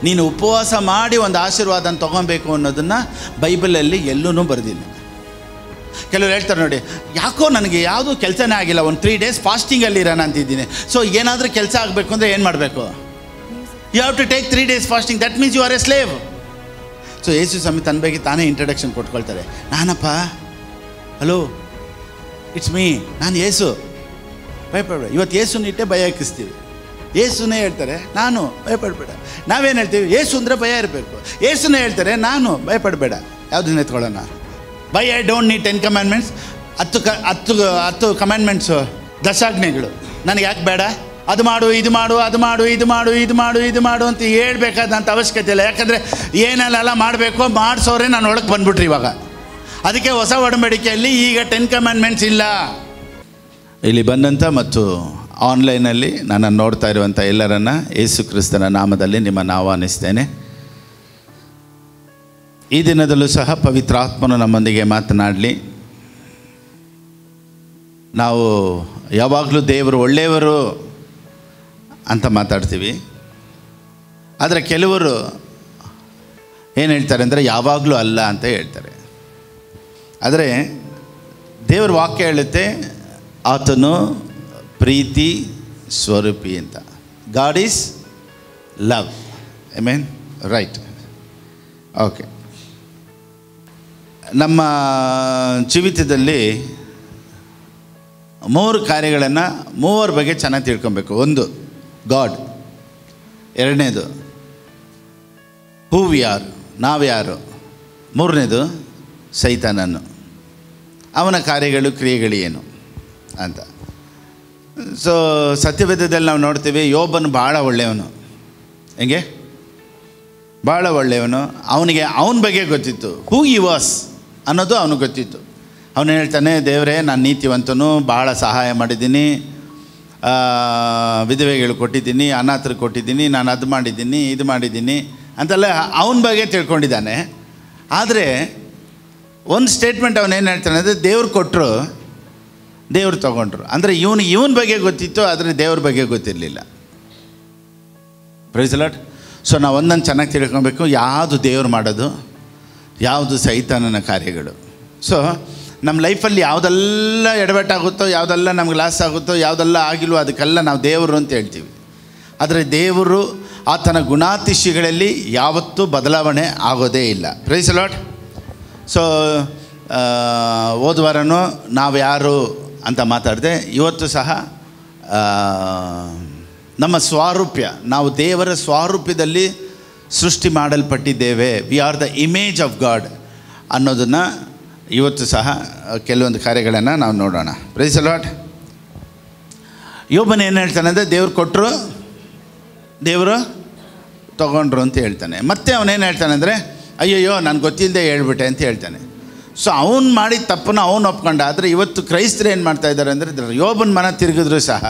ನೀನು ಉಪವಾಸ ಮಾಡಿ ಒಂದು ಆಶೀರ್ವಾದನ ತೊಗೊಬೇಕು ಅನ್ನೋದನ್ನು ಬೈಬಲಲ್ಲಿ ಎಲ್ಲೂ ಬರೆದಿಲ್ಲ. ಕೆಲವರು ಹೇಳ್ತಾರೆ ನೋಡಿ, ಯಾಕೋ ನನಗೆ ಯಾವುದೂ ಕೆಲಸನೇ ಆಗಿಲ್ಲ, ಒಂದು 3 days ಫಾಸ್ಟಿಂಗಲ್ಲಿ ಇರೋಣ ಅಂತಿದ್ದೀನಿ. ಸೊ ಏನಾದರೂ ಕೆಲಸ ಆಗಬೇಕು ಅಂದರೆ ಏನು ಮಾಡಬೇಕು? You have to take 3 days fasting. That means you are a slave. So Yesu ಸ್ವಾಮಿ ತನ್ನ ಬಗ್ಗೆ ತಾನೇ ಇಂಟ್ರಡಕ್ಷನ್ ಕೊಟ್ಕೊಳ್ತಾರೆ. ನಾನಪ್ಪ, ಹಲೋ, ಇಟ್ಸ್ ಮೀ, ನಾನು ಯೇಸು, ಭಯಪಡಬೇಡ. ಇವತ್ತು ಯೇಸುನ ಇಟ್ಟೆ ಭಯ ಹಾಕಿಸ್ತೀವಿ. ಯೇಸುನೇ ಹೇಳ್ತಾರೆ ನಾನು, ಭಯಪಡಬೇಡ. ನಾವೇನು ಹೇಳ್ತೀವಿ? ಯೇಸು ಅಂದರೆ ಭಯ ಇರಬೇಕು. ಯೇಸುನೇ ಹೇಳ್ತಾರೆ ನಾನು, ಭಯಪಡಬೇಡ. ಯಾವುದನ್ನ ಎತ್ಕೊಳ್ಳೋಣ? By I don't need 10 commandments. 10 commandments, ದಶಾಜ್ಞೆಗಳು ನನಗೆ ಯಾಕೆ ಬೇಡ? ಅದು ಮಾಡು, ಇದು ಮಾಡು, ಅದು ಮಾಡು, ಇದು ಮಾಡು, ಇದು ಮಾಡು, ಇದು ಮಾಡು ಅಂತ ಹೇಳ್ಬೇಕಾದಂಥ ಅವಶ್ಯಕತೆ ಇಲ್ಲ. ಯಾಕಂದರೆ ಏನೆಲ್ಲ ಮಾಡಬೇಕು ಮಾಡಿಸೋರೆ ನಾನು ಒಳಗೆ ಬಂದ್ಬಿಟ್ರಿ ಇವಾಗ. ಅದಕ್ಕೆ ಹೊಸ ಒಡಂಬಡಿಕೆಯಲ್ಲಿ ಈಗ 10 commandments ಇಲ್ಲ. ಇಲ್ಲಿ ಬಂದಂಥ ಮತ್ತು ಆನ್ಲೈನಲ್ಲಿ ನನ್ನನ್ನು ನೋಡ್ತಾ ಇರುವಂಥ ಎಲ್ಲರನ್ನ ಯೇಸು ಕ್ರಿಸ್ತನ ನಾಮದಲ್ಲಿ ನಿಮ್ಮನ್ನು ಆಹ್ವಾನಿಸ್ತೇನೆ. ಈ ದಿನದಲ್ಲೂ ಸಹ ಪವಿತ್ರಾತ್ಮನು ನಮ್ಮೊಂದಿಗೆ ಮಾತನಾಡಲಿ. ನಾವು ಯಾವಾಗಲೂ ದೇವರು ಒಳ್ಳೆಯವರು ಅಂತ ಮಾತಾಡ್ತೀವಿ. ಆದರೆ ಕೆಲವರು ಏನು ಹೇಳ್ತಾರೆ ಅಂದರೆ ಯಾವಾಗಲೂ ಅಲ್ಲ ಅಂತ ಹೇಳ್ತಾರೆ. ಆದರೆ ದೇವ್ರ ವಾಕ್ಯ ಹೇಳುತ್ತೆ ಆತನು ಪ್ರೀತಿ ಸ್ವರೂಪಿ ಅಂತ. God is love. I mean right. Okay, ನಮ್ಮ ಜೀವಿತದಲ್ಲಿ 3 ಕಾರ್ಯಗಳನ್ನು 3 ಬಗ್ಗೆ ಚೆನ್ನಾಗಿ ತಿಳ್ಕೊಬೇಕು. 1 ಗಾಡ್, 2ನೇದು ಹೂ ವಿ ಆರ್, ನಾವು ಯಾರು, 3ನೇದು ಸೈತಾನನು, ಅವನ ಕಾರ್ಯಗಳು ಕ್ರಿಯೆಗಳು ಏನು ಅಂತ. ಸೊ ಸತ್ಯವೇದದಲ್ಲಿ ನಾವು ನೋಡ್ತೀವಿ, ಯೋಬನು ಭಾಳ ಒಳ್ಳೆಯವನು. ಹೆಂಗೆ? ಭಾಳ ಒಳ್ಳೆಯವನು. ಅವನಿಗೆ ಅವನ ಬಗ್ಗೆ ಗೊತ್ತಿತ್ತು, ಹೂ ಈ ವಾಸ್ ಅನ್ನೋದು ಅವನಿಗೆ ಗೊತ್ತಿತ್ತು. ಅವನು ಹೇಳ್ತಾನೆ, ದೇವರೇ ನಾನು ನೀತಿವಂತನು, ಭಾಳ ಸಹಾಯ ಮಾಡಿದ್ದೀನಿ, ವಿಧವೆಗಳು ಕೊಟ್ಟಿದ್ದೀನಿ, ಅನಾಥರು ಕೊಟ್ಟಿದ್ದೀನಿ, ನಾನು ಅದು ಮಾಡಿದ್ದೀನಿ, ಇದು ಮಾಡಿದ್ದೀನಿ ಅಂತೆಲ್ಲ ಅವನ ಬಗ್ಗೆ ತಿಳ್ಕೊಂಡಿದ್ದಾನೆ. ಆದರೆ ಒಂದು ಸ್ಟೇಟ್ಮೆಂಟ್ ಅವನೇನು ಹೇಳ್ತಾನೆ ಅಂದರೆ, ದೇವ್ರು ಕೊಟ್ಟರು, ದೇವ್ರು ತೊಗೊಂಡ್ರು. ಅಂದರೆ ಇವನ ಬಗ್ಗೆ ಗೊತ್ತಿತ್ತು, ಆದರೆ ದೇವ್ರ ಬಗ್ಗೆ ಗೊತ್ತಿರಲಿಲ್ಲ. Price the lord. ಸೊ ನಾವು ಒಂದೊಂದು ಚೆನ್ನಾಗಿ ತಿಳ್ಕೊಬೇಕು, ಯಾವುದು ದೇವ್ರು ಮಾಡೋದು, ಯಾವುದು ಸೈತಾನನ ಕಾರ್ಯಗಳು. ಸೊ ನಮ್ಮ ಲೈಫಲ್ಲಿ ಯಾವುದೆಲ್ಲ ಎಡವಟ್ಟಾಗುತ್ತೋ, ಯಾವುದೆಲ್ಲ ನಮ್ಗೆ ಲಾಸ್ ಆಗುತ್ತೋ, ಯಾವುದೆಲ್ಲ ಆಗಿಲ್ವೋ ಅದಕ್ಕೆಲ್ಲ ನಾವು ದೇವರು ಅಂತ ಹೇಳ್ತೀವಿ. ಆದರೆ ದೇವರು ಆತನ ಗುಣಾತಿಶಯಗಳಲ್ಲಿ ಯಾವತ್ತೂ ಬದಲಾವಣೆ ಆಗೋದೇ ಇಲ್ಲ. Price the lord. ಸೊ ಹೋದ ವಾರನೂ ನಾವು ಯಾರು ಅಂತ ಮಾತಾಡಿದೆ. ಇವತ್ತು ಸಹ ನಮ್ಮ ಸ್ವಾರೂಪ್ಯ, ನಾವು ದೇವರ ಸ್ವಾರೂಪ್ಯದಲ್ಲಿ ಸೃಷ್ಟಿ ಮಾಡಲ್ಪಟ್ಟಿದ್ದೇವೆ. We are the image of God ಅನ್ನೋದನ್ನು ಇವತ್ತು ಸಹ ಕೆಲವೊಂದು ಕಾರ್ಯಗಳನ್ನು ನಾವು ನೋಡೋಣ. Praise the Lord. ಯೋಬನು ಏನು ಹೇಳ್ತಾನೆ ಅಂದರೆ, ದೇವ್ರು ಕೊಟ್ಟರು, ದೇವರು ತೊಗೊಂಡ್ರು ಅಂತ ಹೇಳ್ತಾನೆ. ಮತ್ತೆ ಅವನೇನು ಹೇಳ್ತಾನೆ ಅಂದರೆ, ಅಯ್ಯಯ್ಯೋ ನಾನು ಗೊತ್ತಿಲ್ಲದೆ ಹೇಳ್ಬಿಟ್ಟೆ ಅಂತ ಹೇಳ್ತಾನೆ. ಸೊ ಅವನು ಮಾಡಿದ ತಪ್ಪನ್ನು ಅವನು ಒಪ್ಕೊಂಡ. ಆದರೆ ಇವತ್ತು ಕ್ರೈಸ್ತರು ಏನು ಮಾಡ್ತಾ ಇದ್ದಾರೆ ಅಂದರೆ, ಯೋಬನ ಮನ ತಿರುಗಿದ್ರು ಸಹ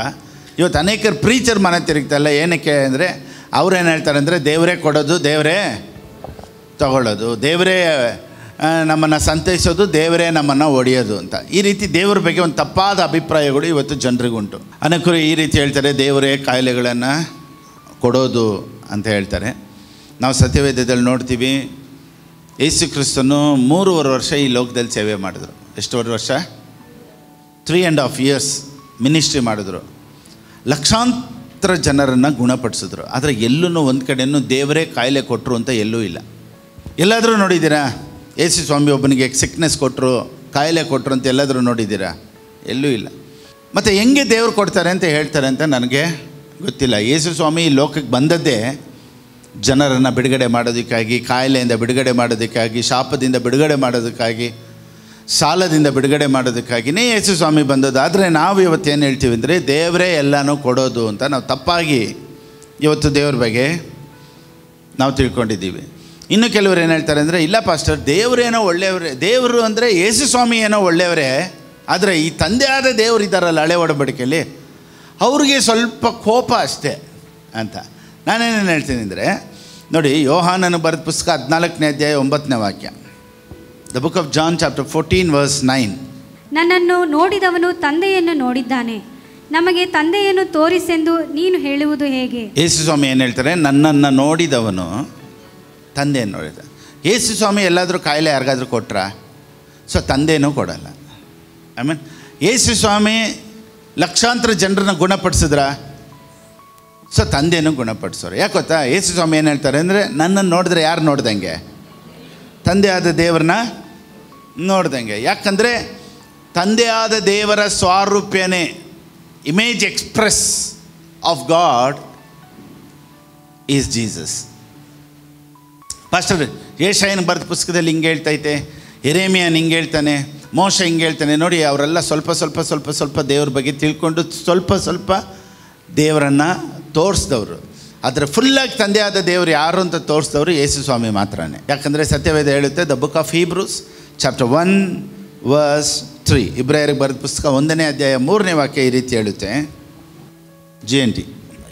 ಇವತ್ತು ಅನೇಕರು ಪ್ರೀಚರ್ ಮನ ತಿರುಗ್ತಾಯಿಲ್ಲ. ಏನಕ್ಕೆ ಅಂದರೆ, ಅವ್ರೇನು ಹೇಳ್ತಾರೆ ಅಂದರೆ, ದೇವರೇ ಕೊಡೋದು, ದೇವರೇ ತಗೊಳ್ಳೋದು, ದೇವರೇ ನಮ್ಮನ್ನು ಸಂತೈಸೋದು, ದೇವರೇ ನಮ್ಮನ್ನು ಒಡೆಯೋದು ಅಂತ. ಈ ರೀತಿ ದೇವರ ಬಗ್ಗೆ ಒಂದು ತಪ್ಪಾದ ಅಭಿಪ್ರಾಯಗಳು ಇವತ್ತು ಜನರಿಗುಂಟು. ಅನೇಕರು ಈ ರೀತಿ ಹೇಳ್ತಾರೆ, ದೇವರೇ ಕಾಯಿಲೆಗಳನ್ನು ಕೊಡೋದು ಅಂತ ಹೇಳ್ತಾರೆ. ನಾವು ಸತ್ಯವೇದದಲ್ಲಿ ನೋಡ್ತೀವಿ, ಯೇಸು ಕ್ರಿಸ್ತನು 3.5 ವರ್ಷ ಈ ಲೋಕದಲ್ಲಿ ಸೇವೆ ಮಾಡಿದ್ರು. ಎಷ್ಟು ವರ್ಷ? 3.5 years ಮಿನಿಸ್ಟ್ರಿ ಮಾಡಿದ್ರು. ಲಕ್ಷಾಂತರ ಜನರನ್ನು ಗುಣಪಡಿಸಿದ್ರು. ಆದರೆ ಎಲ್ಲೂ ಒಂದು ಕಡೆಯೂ ದೇವರೇ ಕಾಯಿಲೆ ಕೊಟ್ಟರು ಅಂತ ಎಲ್ಲೂ ಇಲ್ಲ. ಎಲ್ಲಾದರೂ ನೋಡಿದ್ದೀರಾ? ಯೇಸು ಸ್ವಾಮಿ ಒಬ್ಬನಿಗೆ ಸಿಕ್ನೆಸ್ ಕೊಟ್ಟರು, ಕಾಯಿಲೆ ಕೊಟ್ಟರು ಅಂತ ಎಲ್ಲಾದರೂ ನೋಡಿದ್ದೀರಾ? ಎಲ್ಲೂ ಇಲ್ಲ. ಮತ್ತು ಹೆಂಗೆ ದೇವರು ಕೊಡ್ತಾರೆ ಅಂತ ಹೇಳ್ತಾರೆ ಅಂತ ನನಗೆ ಗೊತ್ತಿಲ್ಲ. ಯೇಸು ಸ್ವಾಮಿ ಈ ಲೋಕಕ್ಕೆ ಬಂದದ್ದೇ ಜನರನ್ನು ಬಿಡುಗಡೆ ಮಾಡೋದಕ್ಕಾಗಿ, ಕಾಯಿಲೆಯಿಂದ ಬಿಡುಗಡೆ ಮಾಡೋದಕ್ಕಾಗಿ, ಶಾಪದಿಂದ ಬಿಡುಗಡೆ ಮಾಡೋದಕ್ಕಾಗಿ, ಸಾಲದಿಂದ ಬಿಡುಗಡೆ ಮಾಡೋದಕ್ಕಾಗಿಯೇ ಯೇಸು ಸ್ವಾಮಿ ಬಂದದ್ದು. ಆದರೆ ನಾವು ಇವತ್ತೇನು ಹೇಳ್ತೀವಿ ಅಂದರೆ, ದೇವರೇ ಎಲ್ಲನೂ ಕೊಡೋದು ಅಂತ ನಾವು ತಪ್ಪಾಗಿ ಇವತ್ತು ದೇವ್ರ ಬಗ್ಗೆ ನಾವು ತಿಳ್ಕೊಂಡಿದ್ದೀವಿ. ಇನ್ನು ಕೆಲವರು ಏನು ಹೇಳ್ತಾರೆ ಅಂದರೆ, ಇಲ್ಲ ಪಾಸ್ಟರ್, ದೇವರೇನೋ ಒಳ್ಳೆಯವರೇ, ದೇವರು ಅಂದರೆ ಯೇಸು ಸ್ವಾಮಿ ಏನೋ ಒಳ್ಳೆಯವರೇ, ಆದರೆ ಈ ತಂದೆ ಆದ ದೇವರು ಇದ್ದಾರಲ್ಲ ಹಳೆ ಒಡಂಬಡಿಕೆಯಲ್ಲಿ, ಅವ್ರಿಗೆ ಸ್ವಲ್ಪ ಕೋಪ ಅಷ್ಟೇ ಅಂತ. ನಾನೇನೇನು ಹೇಳ್ತೀನಿ ಅಂದರೆ, ನೋಡಿ, ಯೋಹಾನನು ಬರೆದ ಪುಸ್ತಕ 14ನೇ ಅಧ್ಯಾಯ 9ನೇ ವಾಕ್ಯ. The book of John chapter 14 verse 9. ನನ್ನನ್ನು ನೋಡಿದವನು ತಂದೆಯನ್ನು ನೋಡಿದ್ದಾನೆ, ನಮಗೆ ತಂದೆಯನ್ನು ತೋರಿಸೆಂದು ನೀನು ಹೇಳುವುದು ಹೇಗೆ? ಯೇಸು ಸ್ವಾಮಿ ಏನು ಹೇಳ್ತಾರೆ? ನನ್ನನ್ನು ನೋಡಿದವನು ತಂದೆಯನ್ನು ನೋಡಿದ. ಯೇಸು ಸ್ವಾಮಿ ಎಲ್ಲಾದರೂ ಕಾಯಿಲೆ ಯಾರಿಗಾದ್ರೂ ಕೊಟ್ರ? ಸೊ ತಂದೆನೂ ಕೊಡಲ್ಲ. ಯೇಸು ಸ್ವಾಮಿ ಲಕ್ಷಾಂತರ ಜನರನ್ನ ಗುಣಪಡಿಸಿದ್ರ? ಸೊ ತಂದೆನೂ ಗುಣಪಡಿಸೋರು. ಯಾಕೆ ಗೊತ್ತಾ? ಯೇಸು ಸ್ವಾಮಿ ಏನು ಹೇಳ್ತಾರೆ ಅಂದರೆ, ನನ್ನನ್ನು ನೋಡಿದ್ರೆ ಯಾರು ನೋಡ್ದಂಗೆ? ತಂದೆಯಾದ ದೇವರನ್ನ ನೋಡ್ದಂಗೆ. ಯಾಕಂದರೆ ತಂದೆಯಾದ ದೇವರ ಸ್ವಾರೂಪ್ಯನೇ, image express of God is Jesus. Pastor ಯೆಶಾಯನ ಬರೆದ ಪುಸ್ತಕದಲ್ಲಿ ಹಿಂಗೆ ಹೇಳ್ತೈತೆ, ಯೆರೆಮೀಯನ ಹಿಂಗೆ ಹೇಳ್ತಾನೆ, ಮೋಶ ಹಿಂಗೆ ಹೇಳ್ತಾನೆ. ನೋಡಿ, ಅವರೆಲ್ಲ ಸ್ವಲ್ಪ ದೇವ್ರ ಬಗ್ಗೆ ತಿಳ್ಕೊಂಡು ಸ್ವಲ್ಪ ದೇವರನ್ನು ತೋರಿಸಿದವರು. ಆದರೆ ಫುಲ್ಲಾಗಿ ತಂದೆಯಾದ ದೇವರು ಯಾರು ಅಂತ ತೋರಿಸಿದವರು ಯೇಸು ಸ್ವಾಮಿ ಮಾತ್ರನೇ. ಯಾಕಂದರೆ ಸತ್ಯವೇದ ಹೇಳುತ್ತೆ, the book of Hebrews chapter 1:3, ಇಬ್ರಾಯರಿಗೆ ಬರೆದ ಪುಸ್ತಕ 1ನೇ ಅಧ್ಯಾಯ 3ನೇ ವಾಕ್ಯ ಈ ರೀತಿ ಹೇಳುತ್ತೆ, GNT,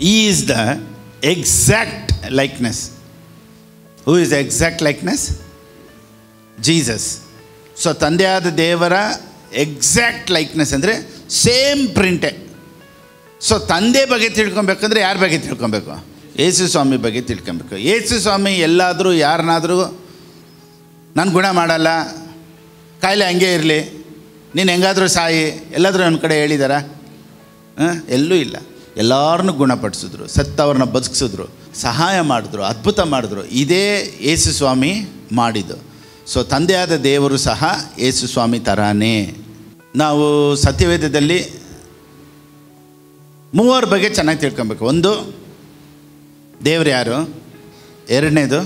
he is the exact likeness. Who is the exact likeness? Jesus. So ತಂದೆಯಾದ ದೇವರ ಎಕ್ಸಾಕ್ಟ್ ಲೈಕ್ನೆಸ್ ಅಂದರೆ ಸೇಮ್ ಪ್ರಿಂಟೇ. ಸೊ ತಂದೆ ಬಗ್ಗೆ ತಿಳ್ಕೊಬೇಕಂದ್ರೆ ಯಾರ ಬಗ್ಗೆ ತಿಳ್ಕೊಬೇಕು? ಯೇಸು ಸ್ವಾಮಿ ಬಗ್ಗೆ ತಿಳ್ಕೊಬೇಕು. ಯೇಸು ಸ್ವಾಮಿ ಎಲ್ಲಾದರೂ ಯಾರನ್ನಾದರೂ ನಾನು ಗುಣ ಮಾಡಲ್ಲ, ಕಾಯಿಲೆ ಹಂಗೆ ಇರಲಿ, ನೀನು ಹೆಂಗಾದರೂ ಸಾಯಿ, ಎಲ್ಲಾದರೂ ನನ್ನ ಕಡೆ ಹೇಳಿದಾರ? ಎಲ್ಲೂ ಇಲ್ಲ. ಎಲ್ಲರನ್ನೂ ಗುಣಪಡಿಸಿದ್ರು, ಸತ್ತವ್ರನ್ನ ಬದುಕಿಸಿದ್ರು, ಸಹಾಯ ಮಾಡಿದ್ರು, ಅದ್ಭುತ ಮಾಡಿದ್ರು. ಇದೇ ಯೇಸು ಸ್ವಾಮಿ ಮಾಡಿದ್ದು. ಸೊ ತಂದೆಯಾದ ದೇವರು ಸಹ ಯೇಸು ಸ್ವಾಮಿ ಥರಾನೇ. ನಾವು ಸತ್ಯವೇದದಲ್ಲಿ 3 ಬಗ್ಗೆ ಚೆನ್ನಾಗಿ ತಿಳ್ಕೊಬೇಕು. 1, ದೇವ್ರು ಯಾರು, 2ನೇದು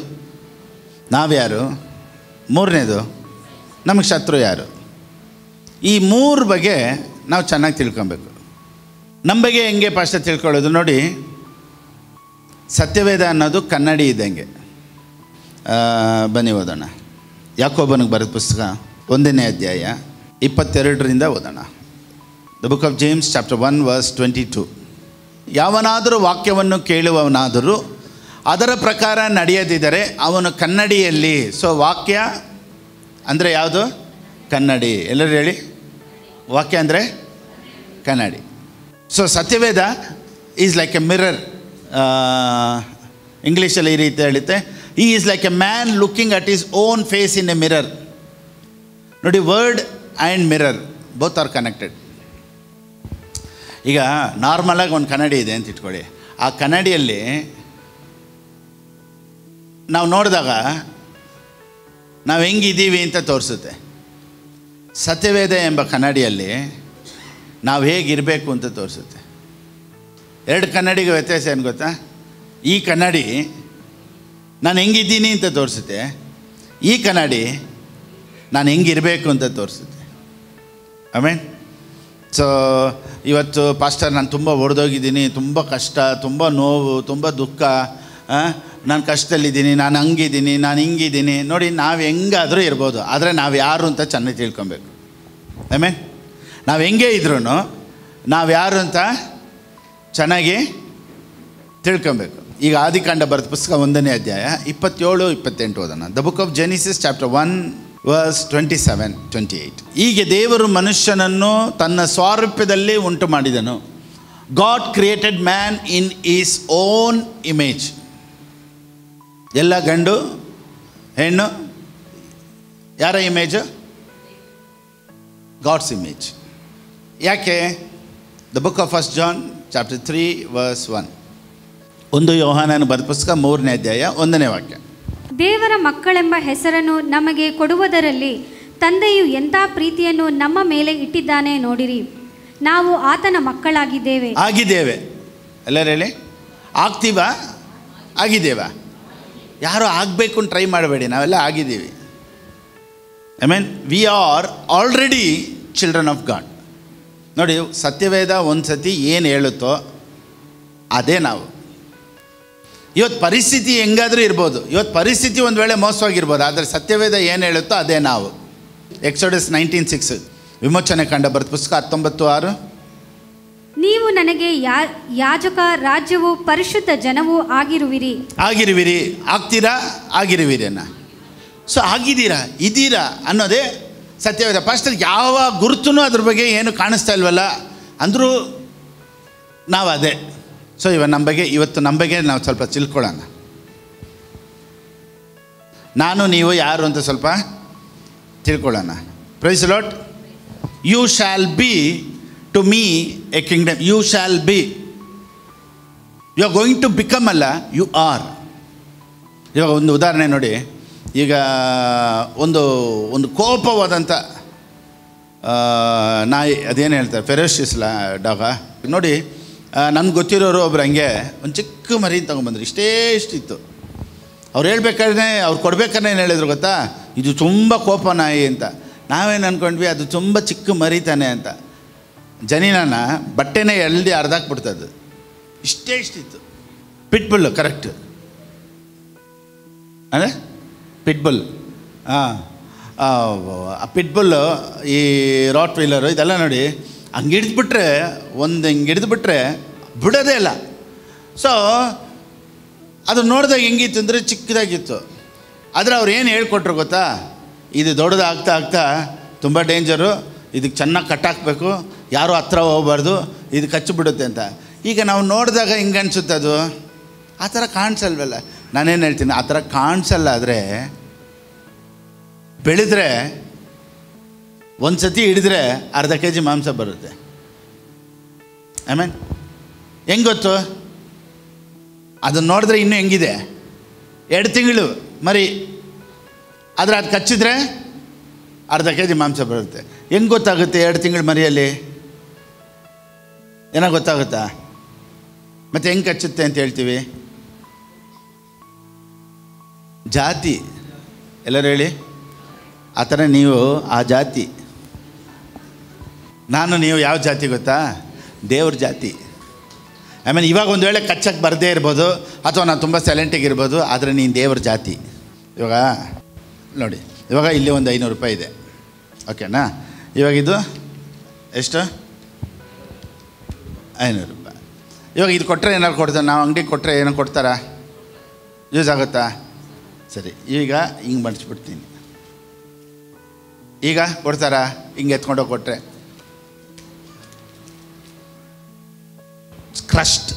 ನಾವ್ಯಾರು, 3ನೇದು ನಮಗೆ ಶತ್ರು ಯಾರು. ಈ 3 ಬಗ್ಗೆ ನಾವು ಚೆನ್ನಾಗಿ ತಿಳ್ಕೊಬೇಕು. ನಮ್ಮ ಬಗ್ಗೆ ಹೆಂಗೆ ಪಾಸ್ಟರ್ ತಿಳ್ಕೊಳ್ಳೋದು ನೋಡಿ, ಸತ್ಯವೇದ ಅನ್ನೋದು ಕನ್ನಡಿ ಇದ್ದಂಗೆ. ಬನ್ನಿ ಓದೋಣ. ಯಾಕೋಬನಿಗೆ ಬರೆದ ಪುಸ್ತಕ 1ನೇ ಅಧ್ಯಾಯ 22ರಿಂದ ಓದೋಣ. The book of James chapter 1:22. ಯಾವನಾದರೂ ವಾಕ್ಯವನ್ನು ಕೇಳುವವನಾದರೂ ಅದರ ಪ್ರಕಾರ ನಡೆಯದಿದ್ದರೆ ಅವನು ಕನ್ನಡಿಯಲ್ಲಿ. ಸೊ ವಾಕ್ಯ ಅಂದರೆ ಯಾವುದು? ಕನ್ನಡಿ. ಎಲ್ಲರೂ ಹೇಳಿ, ವಾಕ್ಯ ಅಂದರೆ ಕನ್ನಡಿ. So Satyaveda is like A mirror. ಇಂಗ್ಲೀಷಲ್ಲಿ ಈ ರೀತಿ ಹೇಳುತ್ತೆ, he is like a man looking at his own face in a mirror. ನೋಡಿ, word and mirror both are connected. ಈಗ ನಾರ್ಮಲಾಗಿ ಒಂದು ಕನ್ನಡಿ ಇದೆ ಅಂತ ಇಟ್ಕೊಳ್ಳಿ. ಆ ಕನ್ನಡಿಯಲ್ಲಿ ನಾವು ನೋಡಿದಾಗ ನಾವು ಹೆಂಗಿದ್ದೀವಿ ಅಂತ ತೋರಿಸುತ್ತೆ. ಸತ್ಯವೇದ ಎಂಬ ಕನ್ನಡಿಯಲ್ಲಿ ನಾವು ಹೇಗಿರಬೇಕು ಅಂತ ತೋರಿಸುತ್ತೆ. 2 ಕನ್ನಡಿಗೆ ವ್ಯತ್ಯಾಸ ಏನು ಗೊತ್ತಾ? ಈ ಕನ್ನಡಿ ನಾನು ಹೆಂಗಿದ್ದೀನಿ ಅಂತ ತೋರಿಸುತ್ತೆ, ಈ ಕನ್ನಡಿ ನಾನು ಹೆಂಗಿರಬೇಕು ಅಂತ ತೋರಿಸುತ್ತೆ. ಆಮೇಲೆ ಸೊ ಇವತ್ತು ಪಾಸ್ಟರ್ ನಾನು ತುಂಬ ಹೊಡೆದೋಗಿದ್ದೀನಿ, ತುಂಬ ಕಷ್ಟ, ತುಂಬ ನೋವು, ತುಂಬ ದುಃಖ, ನಾನು ಕಷ್ಟದಲ್ಲಿದ್ದೀನಿ, ನಾನು ಹಂಗಿದ್ದೀನಿ, ನಾನು ಹಿಂಗಿದ್ದೀನಿ. ನೋಡಿ, ನಾವು ಹೆಂಗಾದರೂ ಇರ್ಬೋದು, ಆದರೆ ನಾವು ಯಾರು ಅಂತ ಚೆನ್ನಾಗಿ ತಿಳ್ಕೊಬೇಕು. ಆಮೇಲೆ ನಾವು ಹೆಂಗೆ ಇದ್ರೂ ನಾವು ಯಾರು ಅಂತ ಚೆನ್ನಾಗಿ ತಿಳ್ಕೊಬೇಕು. ಈಗ ಆದಿಕಾಂಡ ಬರೆದ ಪುಸ್ತಕ 1ನೇ ಅಧ್ಯಾಯ 27-28 ಓದೋಣ. The book of Genesis chapter 1:27-28. ಹೀಗೆ ದೇವರು ಮನುಷ್ಯನನ್ನು ತನ್ನ ಸ್ವಾರೂಪ್ಯದಲ್ಲಿ ಉಂಟು ಮಾಡಿದನು. God created man in his own image. ಎಲ್ಲ ಗಂಡು ಹೆಣ್ಣು ಯಾರ ಇಮೇಜು? God's image. ಯಾಕೆ? The book of 1 John chapter 3:1. 1 ಯೋಹಾನನ ಬರೆದ ಪುಸ್ತಕ 3ನೇ ಅಧ್ಯಾಯ 1ನೇ ವಾಕ್ಯ. ದೇವರ ಮಕ್ಕಳೆಂಬ ಹೆಸರನ್ನು ನಮಗೆ ಕೊಡುವುದರಲ್ಲಿ ತಂದೆಯು ಎಂಥ ಪ್ರೀತಿಯನ್ನು ನಮ್ಮ ಮೇಲೆ ಇಟ್ಟಿದ್ದಾನೆ ನೋಡಿರಿ. ನಾವು ಆತನ ಮಕ್ಕಳಾಗಿದ್ದೇವೆ. ಆಗಿದ್ದೇವೆ. ಎಲ್ಲರೂ ಹೇಳಿ, ಆಗ್ತೀವಾ? ಆಗಿದ್ದೇವಾ? ಯಾರು ಆಗಬೇಕು ಅಂತ ಟ್ರೈ ಮಾಡಬೇಡಿ, ನಾವೆಲ್ಲ ಆಗಿದ್ದೀವಿ. I mean we are already children of God. ನೋಡಿ, ಸತ್ಯವೇದ ಒಂದು ಸತಿ ಏನು ಹೇಳುತ್ತೋ ಅದೇ ನಾವು. ಇವತ್ತು ಪರಿಸ್ಥಿತಿ ಹೆಂಗಾದರೂ ಇರ್ಬೋದು, ಇವತ್ತು ಪರಿಸ್ಥಿತಿ ಒಂದು ವೇಳೆ ಮೋಸವಾಗಿರ್ಬೋದು, ಆದರೆ ಸತ್ಯವೇದ ಏನು ಹೇಳುತ್ತೋ ಅದೇ ನಾವು. ಎಕ್ಸೋಡಸ್ 19:6 ವಿಮೋಚನೆ ಕಂಡ ಬರೆದ ಪುಸ್ತಕ 19:6. ನೀವು ನನಗೆ ಯಾಜಕ ರಾಜ್ಯವೂ ಪರಿಶುದ್ಧ ಜನವೂ ಆಗಿರುವಿರಿ. ಆಗ್ತೀರಾ? ಆಗಿರುವಿರಿ ಅನ್ನ. ಸೊ ಆಗಿದ್ದೀರಾ, ಇದ್ದೀರಾ ಅನ್ನೋದೇ ಸತ್ಯವೇದ. ಪಾಸ್ಟರ್ ಯಾವ ಗುರುತೂ ಅದ್ರ ಬಗ್ಗೆ ಏನು ಕಾಣಿಸ್ತಾ ಇಲ್ವಲ್ಲ ಅಂದರೂ ನಾವು ಅದೇ. ಸೊ ಇವತ್ತು ನಮ್ಮ ಬಗ್ಗೆ ನಾವು ಸ್ವಲ್ಪ ತಿಳ್ಕೊಳ್ಳೋಣ. ನಾನು ನೀವು ಯಾರು ಅಂತ ಸ್ವಲ್ಪ ತಿಳ್ಕೊಳ್ಳೋಣ. Praise the lord. You shall be to me a kingdom. You shall be, you are going to become ಅಲ್ಲ, ಯು ಆರ್. ಇವಾಗ ಒಂದು ಉದಾಹರಣೆ ನೋಡಿ. ಈಗ ಒಂದು ಕೋಪವಾದಂಥ ನಾಯಿ, ಅದೇನು ಹೇಳ್ತಾರೆ, ಫೆರೋಷಿಯಸ್ ಡಾಗ ನೋಡಿ. ನನಗೆ ಗೊತ್ತಿರೋರು ಒಬ್ರು ಹಂಗೆ ಒಂದು ಚಿಕ್ಕ ಮರಿ ತೊಗೊಂಬಂದ್ರು. ಇಷ್ಟಿತ್ತು. ಅವ್ರು ಹೇಳ್ಬೇಕಾದ್ರೆ, ಅವ್ರು ಕೊಡ್ಬೇಕಾದ್ರೆ ಏನು ಹೇಳಿದ್ರು ಗೊತ್ತಾ, ಇದು ತುಂಬ ಕೋಪ ನಾಯಿ ಅಂತ. ನಾವೇನು ಅಂದ್ಕೊಂಡ್ವಿ ಅದು ತುಂಬ ಚಿಕ್ಕ ಮರಿತಾನೆ ಅಂತ. ಜನಿನಾನ ಬಟ್ಟೆನೇ ಎಳ್ದು ಅರ್ಧಾಕ್ಬಿಡ್ತದ್ದು. ಇಷ್ಟಿತ್ತು. ಪಿಟ್ಬುಲ್ಲು, ಕರೆಕ್ಟ್ ಅಂದರೆ ಪಿಟ್ಬುಲ್. ಆ ಪಿಟ್ಬುಲ್ಲು, ಈ ರಾಟ್ ವೀಲರು, ಇದೆಲ್ಲ ನೋಡಿ ಹಂಗೆ ಹಿಡಿದ್ಬಿಟ್ರೆ, ಹಿಂಗೆ ಹಿಡಿದ್ಬಿಟ್ರೆ ಬಿಡೋದೇ ಇಲ್ಲ. ಸೊ ಅದು ನೋಡಿದಾಗ ಹೆಂಗಿತ್ತು ಅಂದರೆ ಚಿಕ್ಕದಾಗಿತ್ತು. ಆದರೆ ಅವ್ರು ಏನು ಹೇಳ್ಕೊಟ್ರು ಗೊತ್ತಾ, ಇದು ದೊಡ್ಡದಾಗ್ತಾ ತುಂಬ ಡೇಂಜರು, ಇದಕ್ಕೆ ಚೆನ್ನಾಗಿ ಕಟ್ಟಾಕಬೇಕು, ಯಾರೂ ಹತ್ರ ಹೋಗಬಾರ್ದು, ಇದು ಕಚ್ಚಿಬಿಡುತ್ತೆ ಅಂತ. ಈಗ ನಾವು ನೋಡಿದಾಗ ಹಿಂಗೆ ಅನಿಸುತ್ತೆ, ಅದು ಆ ಥರ ಕಾಣಿಸಲ್ವಲ್ಲ. ನಾನೇನು ಹೇಳ್ತೀನಿ, ಆ ಥರ ಕಾಣಿಸಲ್ಲ. ಆದರೆ ಬೆಳೆದ್ರೆ ಒಂದು ಸತಿ ಹಿಡಿದ್ರೆ ಅರ್ಧ kg ಮಾಂಸ ಬರುತ್ತೆ. ಹೆಂಗೆ ಗೊತ್ತು? ಅದನ್ನು ನೋಡಿದ್ರೆ ಇನ್ನೂ ಹೆಂಗಿದೆ, 2 ತಿಂಗಳು ಮರಿ, ಆದರೆ ಅದು ಕಚ್ಚಿದ್ರೆ ಅರ್ಧ kg ಮಾಂಸ ಬರುತ್ತೆ. ಹೆಂಗೆ ಗೊತ್ತಾಗುತ್ತೆ 2 ತಿಂಗಳು ಮರಿಯಲ್ಲಿ? ಏನೋ ಗೊತ್ತಾಗುತ್ತಾ? ಮತ್ತು ಹೆಂಗೆ ಕಚ್ಚುತ್ತೆ ಅಂತ ಹೇಳ್ತೀವಿ? ಜಾತಿ, ಎಲ್ಲರೂ ಹೇಳಿ. ಆ ಥರ ನೀವು ಆ ಜಾತಿ. ನಾನು ನೀವು ಯಾವ ಜಾತಿ ಗೊತ್ತಾ? ದೇವ್ರ ಜಾತಿ. ಇವಾಗ ಒಂದು ವೇಳೆ ಕಚ್ಚಕ್ಕೆ ಬರದೇ ಇರ್ಬೋದು, ಅಥವಾ ನಾನು ತುಂಬ ಸೈಲೆಂಟಿಗಿರ್ಬೋದು, ಆದರೆ ನೀನು ದೇವ್ರ ಜಾತಿ. ಇವಾಗ ನೋಡಿ, ಇವಾಗ ಇಲ್ಲಿ ಒಂದು 500 ರೂಪಾಯಿ ಇದೆ, ಓಕೆನಾ? ಇವಾಗ ಇದು ಎಷ್ಟು? 500 ರೂಪಾಯಿ. ಇವಾಗ ಇದು ಕೊಟ್ಟರೆ ಏನಾದ್ರು ಕೊಡ್ತಾರೆ? ನಾವು ಅಂಗಡಿಗೆ ಕೊಟ್ಟರೆ ಏನೋ ಕೊಡ್ತಾರಾ? ಯೂಸ್ ಆಗುತ್ತಾ? ಸರಿ, ಈಗ ಹಿಂಗೆ ಮಡಿಸ್ಬಿಡ್ತೀನಿ. ಈಗ ಕೊಡ್ತಾರಾ? ಹಿಂಗೆ ಎತ್ಕೊಂಡೋಗಿ ಕೊಟ್ಟರೆ ಕ್ರಸ್ಟ್,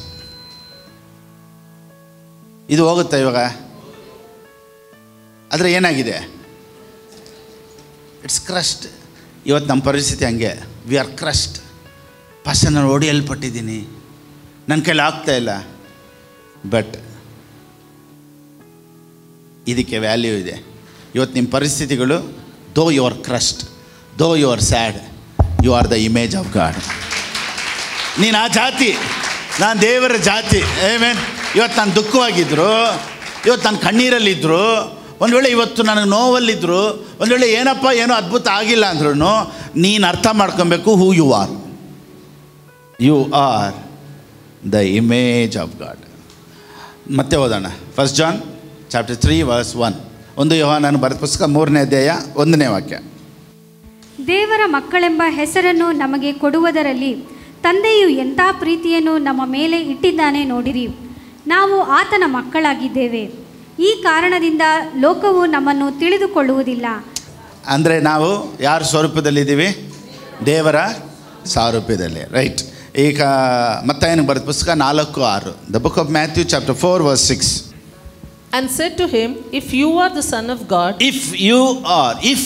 ಇದು ಹೋಗುತ್ತಾ ಇವಾಗ? ಆದರೆ ಏನಾಗಿದೆ? It's crushed. ಇವತ್ತು ನಮ್ಮ ಪರಿಸ್ಥಿತಿ ಹಂಗೆ. We are crust. ಫಸ್ಟ್ ನಾನು ಹೊಡೆಯಲ್ಪಟ್ಟಿದ್ದೀನಿ, ನನ್ನ ಕೈಲಿ ಆಗ್ತಾಯಿಲ್ಲ. ಬಟ್ ಇದಕ್ಕೆ ವ್ಯಾಲ್ಯೂ ಇದೆ. ಇವತ್ತು ನಿಮ್ಮ ಪರಿಸ್ಥಿತಿಗಳು, though you are crushed, though you are sad, you are the image of God. ನೀನು ಆ ಜಾತಿ, ನಾನು ದೇವರ ಜಾತಿ. ಇವತ್ತು ನಾನು ದುಃಖವಾಗಿದ್ದರು, ಇವತ್ತು ನಾನು ಕಣ್ಣೀರಲ್ಲಿದ್ದರು, ಒಂದು ವೇಳೆ ಇವತ್ತು ನನಗೆ ನೋವಲ್ಲಿದ್ದರು, ಒಂದು ವೇಳೆ ಏನೋ ಅದ್ಭುತ ಆಗಿಲ್ಲ ಅಂದ್ರೂ ನೀನು ಅರ್ಥ ಮಾಡ್ಕೊಬೇಕು, who you are. You are the image of God. ಮತ್ತೆ ಓದೋಣ. 1 John chapter 3 verse 1. 1 ಯೋಹಾನನ ಬರೆದ ಪುಸ್ತಕ 3ನೇ ಅಧ್ಯಾಯ 1ನೇ ವಾಕ್ಯ. ದೇವರ ಮಕ್ಕಳೆಂಬ ಹೆಸರನ್ನು ನಮಗೆ ಕೊಡುವುದರಲ್ಲಿ ತಂದೆಯು ಎಂಥ ಪ್ರೀತಿಯನ್ನು ನಮ್ಮ ಮೇಲೆ ಇಟ್ಟಿದ್ದಾನೆ ನೋಡಿರಿ. ನಾವು ಆತನ ಮಕ್ಕಳಾಗಿದ್ದೇವೆ. ಈ ಕಾರಣದಿಂದ ಲೋಕವು ನಮ್ಮನ್ನು ತಿಳಿದುಕೊಳ್ಳುವುದಿಲ್ಲ. ಅಂದರೆ ನಾವು ಯಾರ ಸ್ವರೂಪದಲ್ಲಿದ್ದೀವಿ? ದೇವರ ಸಾರೂಪ್ಯದಲ್ಲಿ. ರೈಟ್. ಈಗ ಮತ್ತಾಯನಿಗೆ ಬರೆದ ಪುಸ್ತಕ 4:6. The book of Matthew chapter 4 verse 6. And said to him, if you are the Son of God. If you are. If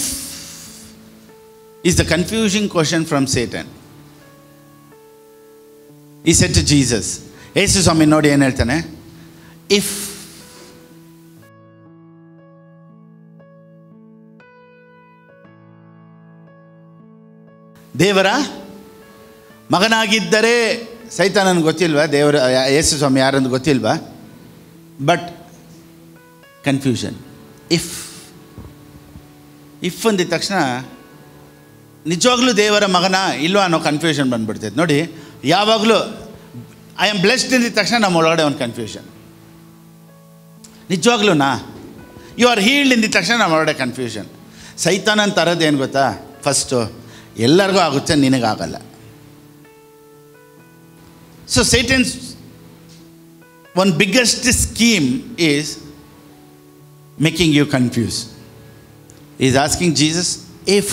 is the confusing question from Satan. He said to Jesus, ಯೇಸು ಸ್ವಾಮಿ ನೋಡಿ ಏನು ಹೇಳ್ತಾನೆ? If ದೇವರ ಮಗನಾಗಿದ್ದರೆ, ಸೈತಾನನಿಗೆ ಗೊತ್ತಿಲ್ವಾ ದೇವರ ಯೇಸು ಸ್ವಾಮಿ ಯಾರಂದು ಗೊತ್ತಿಲ್ವಾ? But confusion. If ಅಂದಿದ ತಕ್ಷಣ ನಿಜವಾಗ್ಲೂ ದೇವರ ಮಗನ ಇಲ್ವಾ ಅನ್ನೋ ಕನ್ಫ್ಯೂಷನ್ ಬಂದುಬಿಡ್ತೈತೆ. ನೋಡಿ, ಯಾವಾಗಲೂ ಐ ಆಮ್ ಬ್ಲೆಸ್ಡ್ ಅಂದಿದ ತಕ್ಷಣ ನಮ್ಮ ಒಳಗಡೆ ಒಂದು ಕನ್ಫ್ಯೂಷನ್. ನಿಜವಾಗ್ಲೂನಾ? ಯು ಆರ್ ಹೀಲ್ಡ್ ಅಂದಿದ ತಕ್ಷಣ ನಮ್ಮ ಒಳಗಡೆ ಕನ್ಫ್ಯೂಷನ್. ಸೈತಾನನ ತರದ್ದು ಏನು ಗೊತ್ತಾ? ಫಸ್ಟು ಎಲ್ಲರಿಗೂ ಆಗುತ್ತೆ, ನಿನಗಾಗಲ್ಲ. So Satan's one biggest scheme is making you confused. He is asking Jesus, if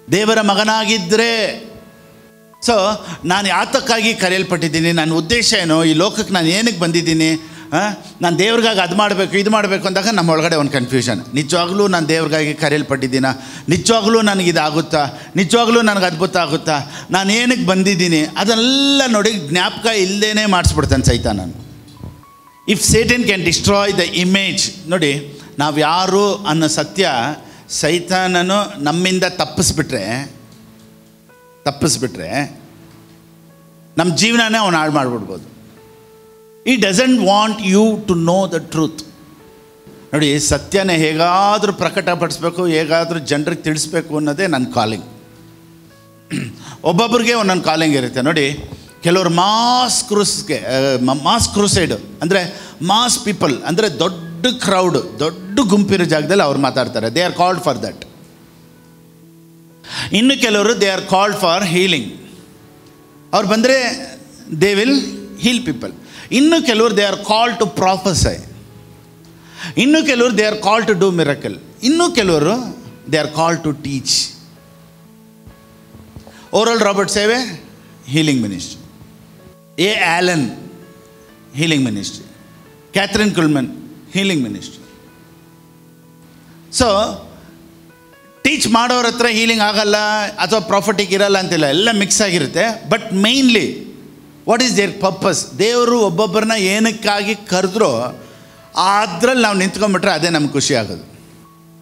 ದೇವರ ಮಗನಾಗಿದ್ದರೆ ಸೊ ನಾನು ಯಾತಕ್ಕಾಗಿ ಕರೆಯಲ್ಪಟ್ಟಿದ್ದೀನಿ, ನನ್ನ ಉದ್ದೇಶ ಏನು, ಈ ಲೋಕಕ್ಕೆ ನಾನು ಏನಕ್ಕೆ ಬಂದಿದ್ದೀನಿ, ನಾನು ದೇವ್ರಿಗಾಗಿ ಅದು ಮಾಡಬೇಕು ಇದು ಮಾಡಬೇಕು ಅಂದಾಗ ನಮ್ಮ ಒಳಗಡೆ ಒಂದು ಕನ್ಫ್ಯೂಷನ್. ನಿಜವಾಗ್ಲೂ ನಾನು ದೇವ್ರಿಗಾಗಿ ಕರೆಯಲ್ಪಟ್ಟಿದ್ದೀನ, ನಿಜವಾಗ್ಲೂ ನನಗಿದಾಗುತ್ತಾ, ನಿಜವಾಗ್ಲೂ ನನಗೆ ಅದ್ಭುತ ಆಗುತ್ತಾ, ನಾನು ಏನಕ್ಕೆ ಬಂದಿದ್ದೀನಿ ಅದೆಲ್ಲ ನೋಡಿ ಜ್ಞಾಪಕ ಇಲ್ಲದೇ ಮಾಡಿಸ್ಬಿಡ್ತಾನೆ ಸೈತಾನನು. If Satan can destroy the image, ನೋಡಿ ನಾವು ಯಾರು ಅನ್ನೋ ಸತ್ಯ ಸೈತಾನನು ನಮ್ಮಿಂದ ತಪ್ಪಿಸ್ಬಿಟ್ರೆ ನಮ್ಮ ಜೀವನನೇ ಅವನು ಹಾಳು ಮಾಡಿಬಿಡ್ಬೋದು. He doesn't want you to know the truth. ನೋಡಿ, ಸತ್ಯನೇ ಹೇಗಾದರೂ ಪ್ರಕಟಪಡಿಸ್ಬೇಕು, ಹೇಗಾದರೂ ಜನರಿಗೆ ತಿಳಿಸ್ಬೇಕು ಅನ್ನೋದೇ ನನ್ನ ಕಾಲಿಂಗ್. ಒಬ್ಬೊಬ್ರಿಗೆ ಒಂದೊಂದು ಕಾಲಿಂಗ್ ಇರುತ್ತೆ. ನೋಡಿ, ಕೆಲವರು ಮಾಸ್ ಕ್ರೂಸೈಡು ಅಂದರೆ ಮಾಸ್ ಪೀಪಲ್ ಅಂದರೆ ದೊಡ್ಡ ಕ್ರೌಡ್, ದೊಡ್ಡ ಗುಂಪಿರೋ ಜಾಗದಲ್ಲಿ ಅವ್ರು ಮಾತಾಡ್ತಾರೆ. They are called for that. ಇನ್ನು ಕೆಲವರು they are called for healing. ಅವ್ರು ಬಂದರೆ ದೇ ವಿಲ್ ಹೀಲ್ ಪೀಪಲ್. ಇನ್ನು ಕೆಲವರು they are called to prophesy. ಇನ್ನು ಕೆಲವರು they are called to do miracle. ಇನ್ನು ಕೆಲವರು they are called to teach. Oral Robert ಸೇವೆ healing ministry, A Allen healing ministry, Kathryn Kuhlman healing ministry. So teach ಮಾಡೋರ ಹತ್ರ healing ಆಗಲ್ಲ ಅಥವಾ prophetic ಇರಲ್ಲ ಅಂತಿಲ್ಲ, ಎಲ್ಲ ಮಿಕ್ಸ್ ಆಗಿರುತ್ತೆ. But mainly what is their purpose? ದೇವರು ಒಬ್ಬೊಬ್ಬರನ್ನ ಏನಕ್ಕಾಗಿ ಕರೆದ್ರೋ ಅದ್ರಲ್ಲಿ ನಾವು ನಿಂತ್ಕೊಂಡ್ಬಿಟ್ರೆ ಅದೇ ನಮ್ಗೆ ಖುಷಿ ಆಗೋದು.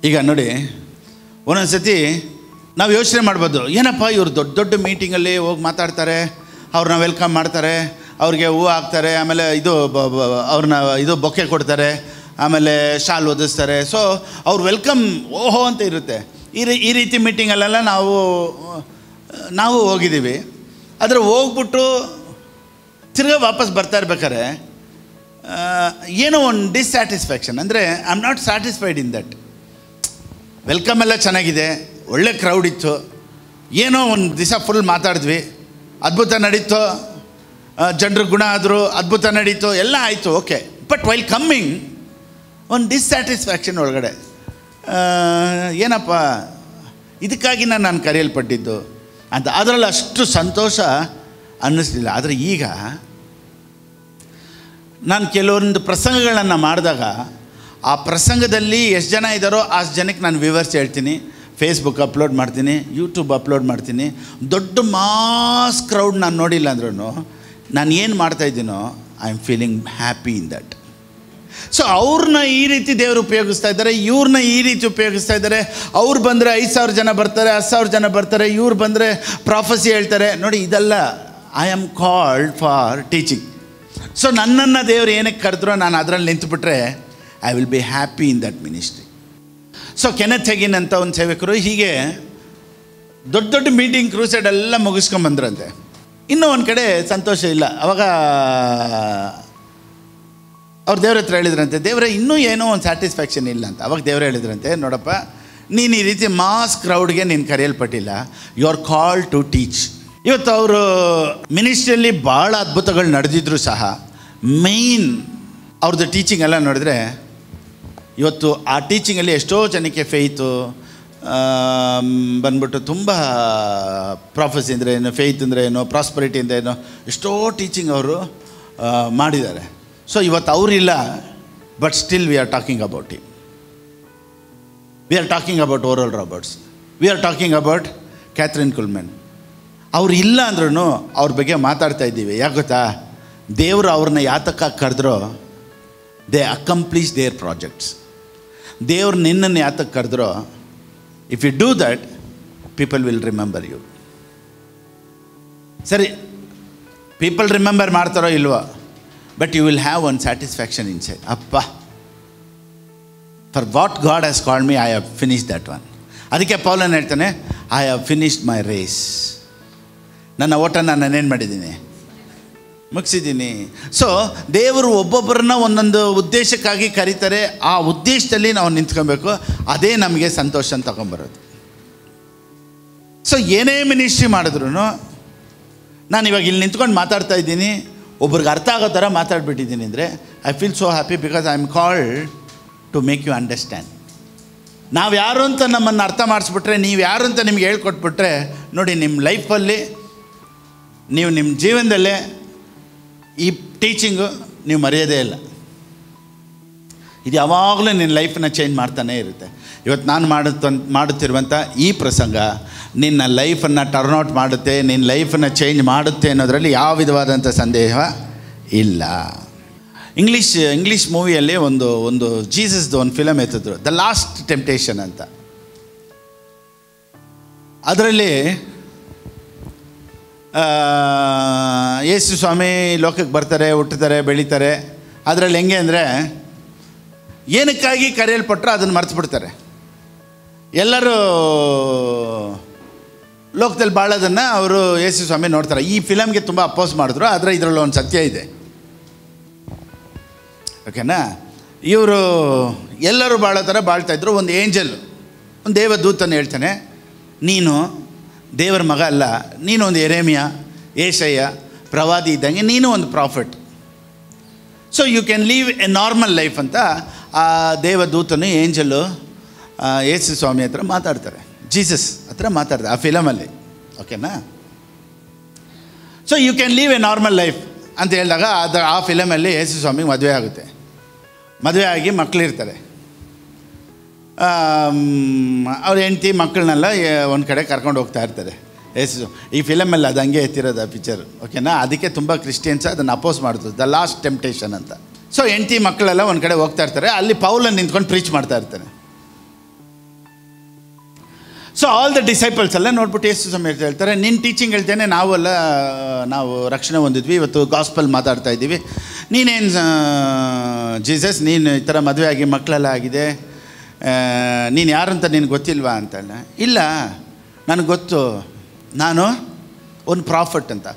ಈಗ ನೋಡಿ, ಒಂದೊಂದು ಸತಿ ನಾವು ಯೋಚನೆ ಮಾಡ್ಬೋದು, ಏನಪ್ಪ ಇವರು ದೊಡ್ಡ ದೊಡ್ಡ ಮೀಟಿಂಗಲ್ಲಿ ಹೋಗಿ ಮಾತಾಡ್ತಾರೆ, ಅವ್ರನ್ನ ವೆಲ್ಕಮ್ ಮಾಡ್ತಾರೆ, ಅವ್ರಿಗೆ ಹೂವು ಹಾಕ್ತಾರೆ, ಆಮೇಲೆ ಅವ್ರನ್ನ ಬೊಕ್ಕೆ ಕೊಡ್ತಾರೆ, ಆಮೇಲೆ ಶಾಲ್ ಓದಿಸ್ತಾರೆ. ಸೊ ಅವ್ರು ವೆಲ್ಕಮ್ ಓಹೋ ಅಂತ ಇರುತ್ತೆ. ಈ ರೀತಿ ಮೀಟಿಂಗಲ್ಲೆಲ್ಲ ನಾವು ಹೋಗಿದ್ದೀವಿ. ಆದರೆ ಹೋಗ್ಬಿಟ್ಟು ತಿರ್ಗಾ ವಾಪಸ್ ಬರ್ತಾ ಇರ್ಬೇಕಾದ್ರೆ ಏನೋ ಒಂದು ಡಿಸ್ಸ್ಯಾಟಿಸ್ಫ್ಯಾಕ್ಷನ್, ಅಂದರೆ I am not satisfied in that. Welcome ಎಲ್ಲ ಚೆನ್ನಾಗಿದೆ, ಒಳ್ಳೆ ಕ್ರೌಡ್ ಇತ್ತು, ಏನೋ ಒಂದು ದಿವಸ ಫುಲ್ ಮಾತಾಡಿದ್ವಿ, ಅದ್ಭುತ ನಡೀತು, ಜನರು ಗುಣ ಆದರು, ಅದ್ಭುತ ನಡೀತು, ಎಲ್ಲ ಆಯಿತು, ಓಕೆ. ಬಟ್ ವೈಲ್ ಕಮ್ಮಿಂಗ್ ಒಂದು ಡಿಸ್ಸ್ಯಾಟಿಸ್ಫ್ಯಾಕ್ಷನ್ ಒಳಗಡೆ, ಏನಪ್ಪ ಇದಕ್ಕಾಗಿ ನಾನು ಕರೆಯಲ್ಪಟ್ಟಿದ್ದು ಅಂತ ಅದರಲ್ಲಿ ಅಷ್ಟು ಸಂತೋಷ ಅನ್ನಿಸ್ಲಿಲ್ಲ. ಆದರೆ ಈಗ ನಾನು ಕೆಲವೊಂದು ಪ್ರಸಂಗಗಳನ್ನು ಮಾಡಿದಾಗ ಆ ಪ್ರಸಂಗದಲ್ಲಿ ಎಷ್ಟು ಜನ ಇದ್ದಾರೋ ಅಷ್ಟು ಜನಕ್ಕೆ ನಾನು ವಿವರಿಸಿ ಹೇಳ್ತೀನಿ, ಫೇಸ್ಬುಕ್ ಅಪ್ಲೋಡ್ ಮಾಡ್ತೀನಿ, ಯೂಟ್ಯೂಬ್ ಅಪ್ಲೋಡ್ ಮಾಡ್ತೀನಿ. ದೊಡ್ಡ ಮಾಸ್ ಕ್ರೌಡ್ ನಾನು ನೋಡಿಲ್ಲ ಅಂದ್ರೂ ನಾನು ಏನು ಮಾಡ್ತಾಯಿದ್ದೀನೋ I am feeling happy in that. So ಅವ್ರನ್ನ ಈ ರೀತಿ ದೇವರು ಉಪಯೋಗಿಸ್ತಾ ಇದ್ದಾರೆ, ಇವ್ರನ್ನ ಈ ರೀತಿ ಉಪಯೋಗಿಸ್ತಾ ಇದ್ದಾರೆ. ಅವ್ರು ಬಂದರೆ 5,000 ಜನ ಬರ್ತಾರೆ, 10,000 ಜನ ಬರ್ತಾರೆ, ಇವ್ರು ಬಂದರೆ ಪ್ರಾಫೆಸಿ ಹೇಳ್ತಾರೆ. ನೋಡಿ, ಇದೆಲ್ಲ I am called for teaching. So ನನ್ನನ್ನು ದೇವರು ಏನಕ್ಕೆ ಕರೆದ್ರೋ ನಾನು ಅದರಲ್ಲಿ ನಿಂತುಬಿಟ್ರೆ I will be happy in that ministry. So Kenneth Hagin ಅಂತ ಒಂದು ಸೇವಕರು ಹೀಗೆ ದೊಡ್ಡ ದೊಡ್ಡ ಮೀಟಿಂಗ್ ಕ್ರೂಸೈಡ್ ಎಲ್ಲ ಮುಗಿಸ್ಕೊಂಬಂದ್ರಂತೆ. ಇನ್ನೂ ಒಂದು ಕಡೆ ಸಂತೋಷ ಇಲ್ಲ. ಅವಾಗ ಅವ್ರು ದೇವ್ರ ಹತ್ರ ಹೇಳಿದ್ರಂತೆ, ದೇವರೇ ಇನ್ನೂ ಏನೋ ಒಂದು ಸ್ಯಾಟಿಸ್ಫ್ಯಾಕ್ಷನ್ ಇಲ್ಲ ಅಂತ. ಅವಾಗ ದೇವ್ರು ಹೇಳಿದ್ರಂತೆ, ನೋಡಪ್ಪ, ನೀನು ಈ ರೀತಿ ಮಾಸ್ ಕ್ರೌಡ್ಗೆ ನೀನು ಕರೆಯಲ್ಪಟ್ಟಿಲ್ಲ, you are called to teach. ಇವತ್ತು ಅವರು ಮಿನಿಸ್ಟ್ರಿಯಲ್ಲಿ ಭಾಳ ಅದ್ಭುತಗಳು ನಡೆದಿದ್ರು ಸಹ ಮೇಯ್ನ್ ಅವ್ರದ್ದು ಟೀಚಿಂಗ್ ಎಲ್ಲ ನೋಡಿದ್ರೆ ಇವತ್ತು ಆ ಟೀಚಿಂಗಲ್ಲಿ ಎಷ್ಟೋ ಜನಕ್ಕೆ ಫೇಯ್ತು ಬಂದ್ಬಿಟ್ಟು ತುಂಬ ಪ್ರಾಫೆಸಿ ಅಂದರೆ ಏನು, ಫೇಯ್ತ್ ಅಂದರೆ ಏನು, ಪ್ರಾಸ್ಪರಿಟಿ ಅಂದರೆ ಏನು, ಎಷ್ಟೋ ಟೀಚಿಂಗ್ ಅವರು ಮಾಡಿದ್ದಾರೆ. ಸೊ ಇವತ್ತು ಅವರಿಲ್ಲ, but still we are talking about him. We are talking about Oral Roberts, we are talking about Kathryn Kuhlman. ಅವ್ರು ಇಲ್ಲ ಅಂದ್ರೂ ಅವ್ರ ಬಗ್ಗೆ ಮಾತಾಡ್ತಾ ಇದ್ದೀವಿ. ಯಾಕೆ ಗೊತ್ತಾ? ದೇವರು ಅವ್ರನ್ನ ಯಾತಕ್ಕಾಗಿ ಕರೆದ್ರೋ ದೇ ಅಕಂಪ್ಲೀಷ್ ದೇರ್ ಪ್ರಾಜೆಕ್ಟ್ಸ್. ದೇವ್ರು ನಿನ್ನನ್ನು ಯಾತಕ್ಕೆ ಕರೆದ್ರೋ, if you do that people will remember you. ಸರಿ, ಪೀಪಲ್ ರಿಮೆಂಬರ್ ಮಾಡ್ತಾರೋ ಇಲ್ವೋ, but you will have one satisfaction inside. ಅಪ್ಪ, for what God has called me, I have finished that one. ಅದಕ್ಕೆ ಪೌಲನ್ ಹೇಳ್ತಾನೆ, I have finished my race. ನನ್ನ ಓಟನ ನಾನೇನು ಮಾಡಿದ್ದೀನಿ, ಮುಗಿಸಿದ್ದೀನಿ. ಸೊ ದೇವರು ಒಬ್ಬೊಬ್ಬರನ್ನ ಒಂದೊಂದು ಉದ್ದೇಶಕ್ಕಾಗಿ ಕರೀತಾರೆ. ಆ ಉದ್ದೇಶದಲ್ಲಿ ನಾವು ನಿಂತ್ಕೊಬೇಕು. ಅದೇ ನಮಗೆ ಸಂತೋಷ ಅಂತ ತಗೊಂಬರೋದು. ಸೊ ಏನೇ ಮಿನಿಸ್ಟ್ರಿ ಮಾಡಿದ್ರು ನಾನು ಇವಾಗ ಇಲ್ಲಿ ನಿಂತ್ಕೊಂಡು ಮಾತಾಡ್ತಾ ಇದ್ದೀನಿ, ಒಬ್ರಿಗೆ ಅರ್ಥ ಆಗೋ ಥರ ಮಾತಾಡ್ಬಿಟ್ಟಿದ್ದೀನಿ ಅಂದರೆ I feel so happy, because I am called to make you understand. ನಾವು ಯಾರು ಅಂತ ನಮ್ಮನ್ನು ಅರ್ಥ ಮಾಡಿಸ್ಬಿಟ್ರೆ, ನೀವು ಯಾರು ಅಂತ ನಿಮ್ಗೆ ಹೇಳ್ಕೊಟ್ಬಿಟ್ರೆ, ನೋಡಿ ನಿಮ್ಮ ಲೈಫಲ್ಲಿ ನೀವು ನಿಮ್ಮ ಜೀವನದಲ್ಲೇ ಈ ಟೀಚಿಂಗು ನೀವು ಮರೆಯೋದೇ ಇಲ್ಲ. ಇದು ಯಾವಾಗಲೂ ನಿನ್ನ ಲೈಫನ್ನ ಚೇಂಜ್ ಮಾಡ್ತಾನೇ ಇರುತ್ತೆ. ಇವತ್ತು ನಾನು ಮಾಡುತ್ತಿರುವಂಥ ಈ ಪ್ರಸಂಗ ನಿನ್ನ ಲೈಫನ್ನು ಟರ್ನ್ಔಟ್ ಮಾಡುತ್ತೆ, ನಿನ್ನ ಲೈಫನ್ನು ಚೇಂಜ್ ಮಾಡುತ್ತೆ ಅನ್ನೋದರಲ್ಲಿ ಯಾವ ವಿಧವಾದಂಥ ಸಂದೇಹ ಇಲ್ಲ. ಇಂಗ್ಲೀಷ್ ಮೂವಿಯಲ್ಲಿ ಒಂದು ಜೀಸಸ್ದು ಒಂದು ಫಿಲಮ್ ಎತ್ತಿದ್ರು, ದ ಲಾಸ್ಟ್ ಟೆಂಪ್ಟೇಷನ್ ಅಂತ. ಅದರಲ್ಲಿ ಯೇಸು ಸ್ವಾಮಿ ಲೋಕಕ್ಕೆ ಬರ್ತಾರೆ, ಹುಟ್ಟುತ್ತಾರೆ, ಬೆಳೀತಾರೆ. ಅದರಲ್ಲಿ ಹೆಂಗೆ ಅಂದರೆ ಏನಕ್ಕಾಗಿ ಕರೆಯಲ್ಪಟ್ಟರು ಅದನ್ನು ಮರ್ತು ಬಿಡ್ತಾರೆ. ಎಲ್ಲರೂ ಲೋಕದಲ್ಲಿ ಬಾಳೋದನ್ನು ಅವರು ಯೇಸು ಸ್ವಾಮಿ ನೋಡ್ತಾರೆ. ಈ ಫಿಲಮ್ಗೆ ತುಂಬ ಅಪೋಸ್ ಮಾಡಿದ್ರು, ಆದರೆ ಇದರಲ್ಲಿ ಒಂದು ಸತ್ಯ ಇದೆ, ಓಕೆನಾ. ಇವರು ಎಲ್ಲರೂ ಬಾಳೋ ಥರ ಬಾಳ್ತಾಯಿದ್ರು. ಒಂದು ಏಂಜಲ್, ಒಂದು ದೇವದೂತನ ಹೇಳ್ತಾನೆ, ನೀನು ದೇವರ ಮಗ ಅಲ್ಲ, ನೀನು ಒಂದು ಯೆರೆಮೀಯ, ಏಷಯ್ಯ ಪ್ರವಾದಿ ಇದ್ದಂಗೆ, ನೀನು ಒಂದು prophet. So you can live a normal life ಅಂತ ಆ ದೇವದೂತನು ಏಂಜಲು ಯೇಸು ಸ್ವಾಮಿ ಹತ್ರ ಮಾತಾಡ್ತಾರೆ, ಜೀಸಸ್ ಹತ್ರ ಮಾತಾಡ್ತಾರೆ ಆ ಫಿಲಮಲ್ಲಿ, ಓಕೆನಾ. So you can live a normal life ಅಂತ ಹೇಳಿದಾಗ ಆ ಫಿಲಮಲ್ಲಿ ಯೇಸು ಸ್ವಾಮಿಗೆ ಮದುವೆ ಆಗುತ್ತೆ. ಮದುವೆ ಆಗಿ ಮಕ್ಕಳಿರ್ತಾರೆ. ಅವ್ರ ಹೆಂಡತಿ ಮಕ್ಕಳನ್ನೆಲ್ಲ ಒಂದು ಕಡೆ ಕರ್ಕೊಂಡು ಹೋಗ್ತಾ ಇರ್ತಾರೆ. ಯೇಸು ಈ ಫಿಲಮಲ್ಲಿ ಅದು ಹಂಗೆ ಎತ್ತಿರೋದು ಆ ಪಿಕ್ಚರ್, ಓಕೆನಾ. ಅದಕ್ಕೆ ತುಂಬ ಕ್ರಿಶ್ಚಿಯನ್ಸ್ ಅದನ್ನು ಅಪೋಸ್ ಮಾಡಿದ್ರು, ದ ಲಾಸ್ಟ್ ಟೆಂಪ್ಟೇಷನ್ ಅಂತ. ಸೊ ಹೆಂಡತಿ ಮಕ್ಕಳೆಲ್ಲ ಒಂದು ಕಡೆ ಹೋಗ್ತಾ ಇರ್ತಾರೆ. ಅಲ್ಲಿ ಪೌಲನ್ನು ನಿಂತ್ಕೊಂಡು ಪ್ರೀಚ್ ಮಾಡ್ತಾ ಇರ್ತಾನೆ. ಸೊ ಆಲ್ ದ ಡಿಸೈಪಲ್ಸ್ ಎಲ್ಲ ನೋಡ್ಬಿಟ್ಟು ಯೇಸು ಸ್ವಾಮಿ ಹೇಳ್ತಾರೆ, ನಿನ್ನ ಟೀಚಿಂಗ್ ಹೇಳ್ತೇನೆ, ನಾವು ರಕ್ಷಣೆ ಹೊಂದಿದ್ವಿ, ಇವತ್ತು ಗಾಸ್ಪಲ್ ಮಾತಾಡ್ತಾ ಇದ್ದೀವಿ. ನೀನೇನು ಜೀಸಸ್, ನೀನು ಈ ಥರ ಮದುವೆ ಆಗಿ ಮಕ್ಕಳೆಲ್ಲ ಆಗಿದೆ, ನೀನು ಯಾರಂತ ನಿನಗೆ ಗೊತ್ತಿಲ್ವಾ ಅಂತಲ್ಲ. ಇಲ್ಲ, ನನಗೆ ಗೊತ್ತು, ನಾನು ಒಂದು ಪ್ರಾಫಿಟ್ ಅಂತ.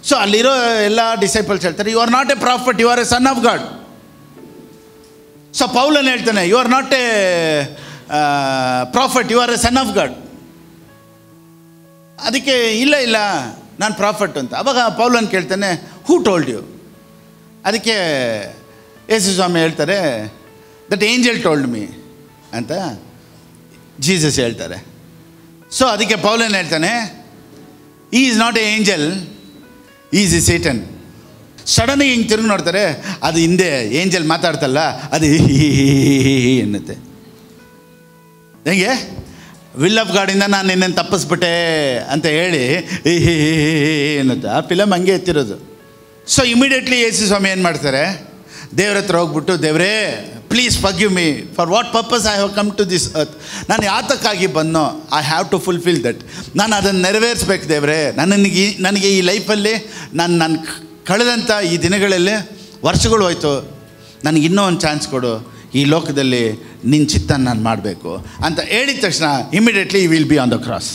ಸೊ ಅಲ್ಲಿರೋ ಎಲ್ಲ ಡಿಸೈಪಲ್ಸ್ ಹೇಳ್ತಾರೆ, you are not a prophet, you are a son of God. So ಪೌಲನ್ ಹೇಳ್ತಾನೆ, you are not a prophet, you are a son of God. ಅದಕ್ಕೆ ಇಲ್ಲ ನಾನು ಪ್ರಾಫಿಟ್ ಅಂತ. ಅವಾಗ ಪೌಲನ್ ಕೇಳ್ತಾನೆ, ಹೂ ಟೋಲ್ಡ್ ಯು? ಅದಕ್ಕೆ ಯೇಸು ಸ್ವಾಮಿ ಹೇಳ್ತಾರೆ, ದಟ್ ಏಂಜಲ್ ಟೋಲ್ಡ್ ಮೀ ಅಂತ ಜೀಸಸ್ ಹೇಳ್ತಾರೆ. ಸೊ ಅದಕ್ಕೆ ಪೌಲನ್ ಹೇಳ್ತಾನೆ, ಈ is not A angel, is A Satan. ಸಡನ್ನಾಗಿ ಹಿಂಗೆ ತಿರುಗಿ ನೋಡ್ತಾರೆ, ಅದು ಹಿಂದೆ ಏಂಜಲ್ ಮಾತಾಡ್ತಲ್ಲ, ಅದು ಎನ್ನುತ್ತೆ. ಹೆಂಗೆ ವಿಲ್ ಆಫ್ ಗಾಡಿಂದ ನಾನು ನಿನ್ನನ್ನು ತಪ್ಪಿಸ್ಬಿಟ್ಟೆ ಅಂತ ಹೇಳಿ ಎನ್ನುತ್ತೆ. ಆ ಫಿಲಮ್ ಹಂಗೆ ಎತ್ತಿರೋದು. ಸೊ ಇಮಿಡಿಯೇಟ್ಲಿ ಯೇಸು ಸ್ವಾಮಿ ಏನು ಮಾಡ್ತಾರೆ, ದೇವ್ರ ಹತ್ರ ಹೋಗ್ಬಿಟ್ಟು, ದೇವರೇ please forgive me, for what purpose I have come to this earth. ನಾನು ಯಾತಕ್ಕಾಗಿ ಬಂದೋ, I have to fulfil that. ನಾನು ಅದನ್ನು ನೆರವೇರಿಸ್ಬೇಕು ದೇವರೇ. ನನಗೆ ಈ ಲೈಫಲ್ಲಿ ನಾನು ಕಳೆದಂಥ ಈ ದಿನಗಳಲ್ಲಿ ವರ್ಷಗಳು ಹೋಯ್ತು, ನನಗೆ ಇನ್ನೂ ಒಂದು ಚಾನ್ಸ್ ಕೊಡು, ಈ ಲೋಕದಲ್ಲಿ ನಿನ್ನ ಚಿತ್ತನ ನಾನು ಮಾಡಬೇಕು ಅಂತ ಹೇಳಿದ ತಕ್ಷಣ immediately will be on the cross.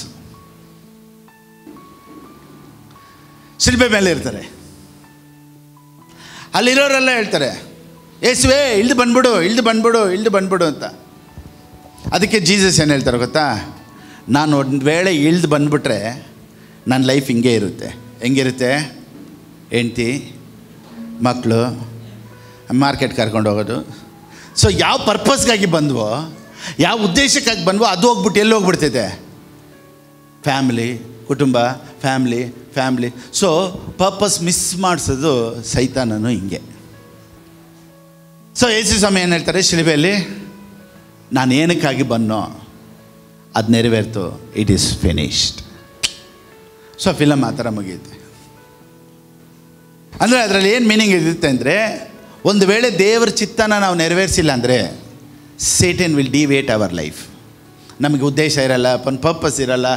ಶಿಲ್ಬೆ ಮೇಲೆ ಇರ್ತಾರೆ. ಅಲ್ಲಿರೋರೆಲ್ಲ ಹೇಳ್ತಾರೆ, ಯೇಸುವೇ ಇಳ್ದು ಬಂದ್ಬಿಡು ಅಂತ. ಅದಕ್ಕೆ ಜೀಸಸ್ ಏನು ಹೇಳ್ತಾರೆ ಗೊತ್ತಾ, ನಾನು ಒಂದು ವೇಳೆ ಇಳ್ದು ಬಂದುಬಿಟ್ರೆ ನನ್ನ ಲೈಫ್ ಹಿಂಗೆ ಇರುತ್ತೆ. ಹೆಂಗಿರುತ್ತೆ? ಹೆಂಡ್ತಿ, ಮಕ್ಕಳು, ಮಾರ್ಕೆಟ್ ಕರ್ಕೊಂಡು ಹೋಗೋದು. ಸೊ ಯಾವ ಪರ್ಪಸ್ಗಾಗಿ ಬಂದ್ವೋ, ಯಾವ ಉದ್ದೇಶಕ್ಕಾಗಿ ಬಂದ್ವೋ ಅದು ಹೋಗ್ಬಿಟ್ಟು ಎಲ್ಲಿ ಹೋಗ್ಬಿಡ್ತೈತೆ? ಫ್ಯಾಮಿಲಿ, ಕುಟುಂಬ, ಫ್ಯಾಮ್ಲಿ. ಸೊ ಪರ್ಪಸ್ ಮಿಸ್ ಮಾಡಿಸೋದು ಸೈತಾನನು ಹಿಂಗೆ. ಸೊ ಯೇಸು ಸ್ವಾಮಿ ಏನು ಹೇಳ್ತಾರೆ ಶಿಲುಬೆಯಲ್ಲಿ, ನಾನು ಏನಕ್ಕಾಗಿ ಬಂದೋ ಅದು ನೆರವೇರ್ತು, it is finished. So film ಆ ಥರ ಮುಗಿಯುತ್ತೆ. ಅಂದರೆ ಅದರಲ್ಲಿ ಏನು ಮೀನಿಂಗ್ ಇರುತ್ತೆ ಅಂದರೆ, ಒಂದು ವೇಳೆ ದೇವರ ಚಿತ್ತನ ನಾವು ನೆರವೇರಿಸಿಲ್ಲ ಅಂದರೆ Satan will deviate our life. ನಮಗೆ ಉದ್ದೇಶ ಇರಲ್ಲ, ಒಂದು ಪರ್ಪಸ್ ಇರಲ್ಲ.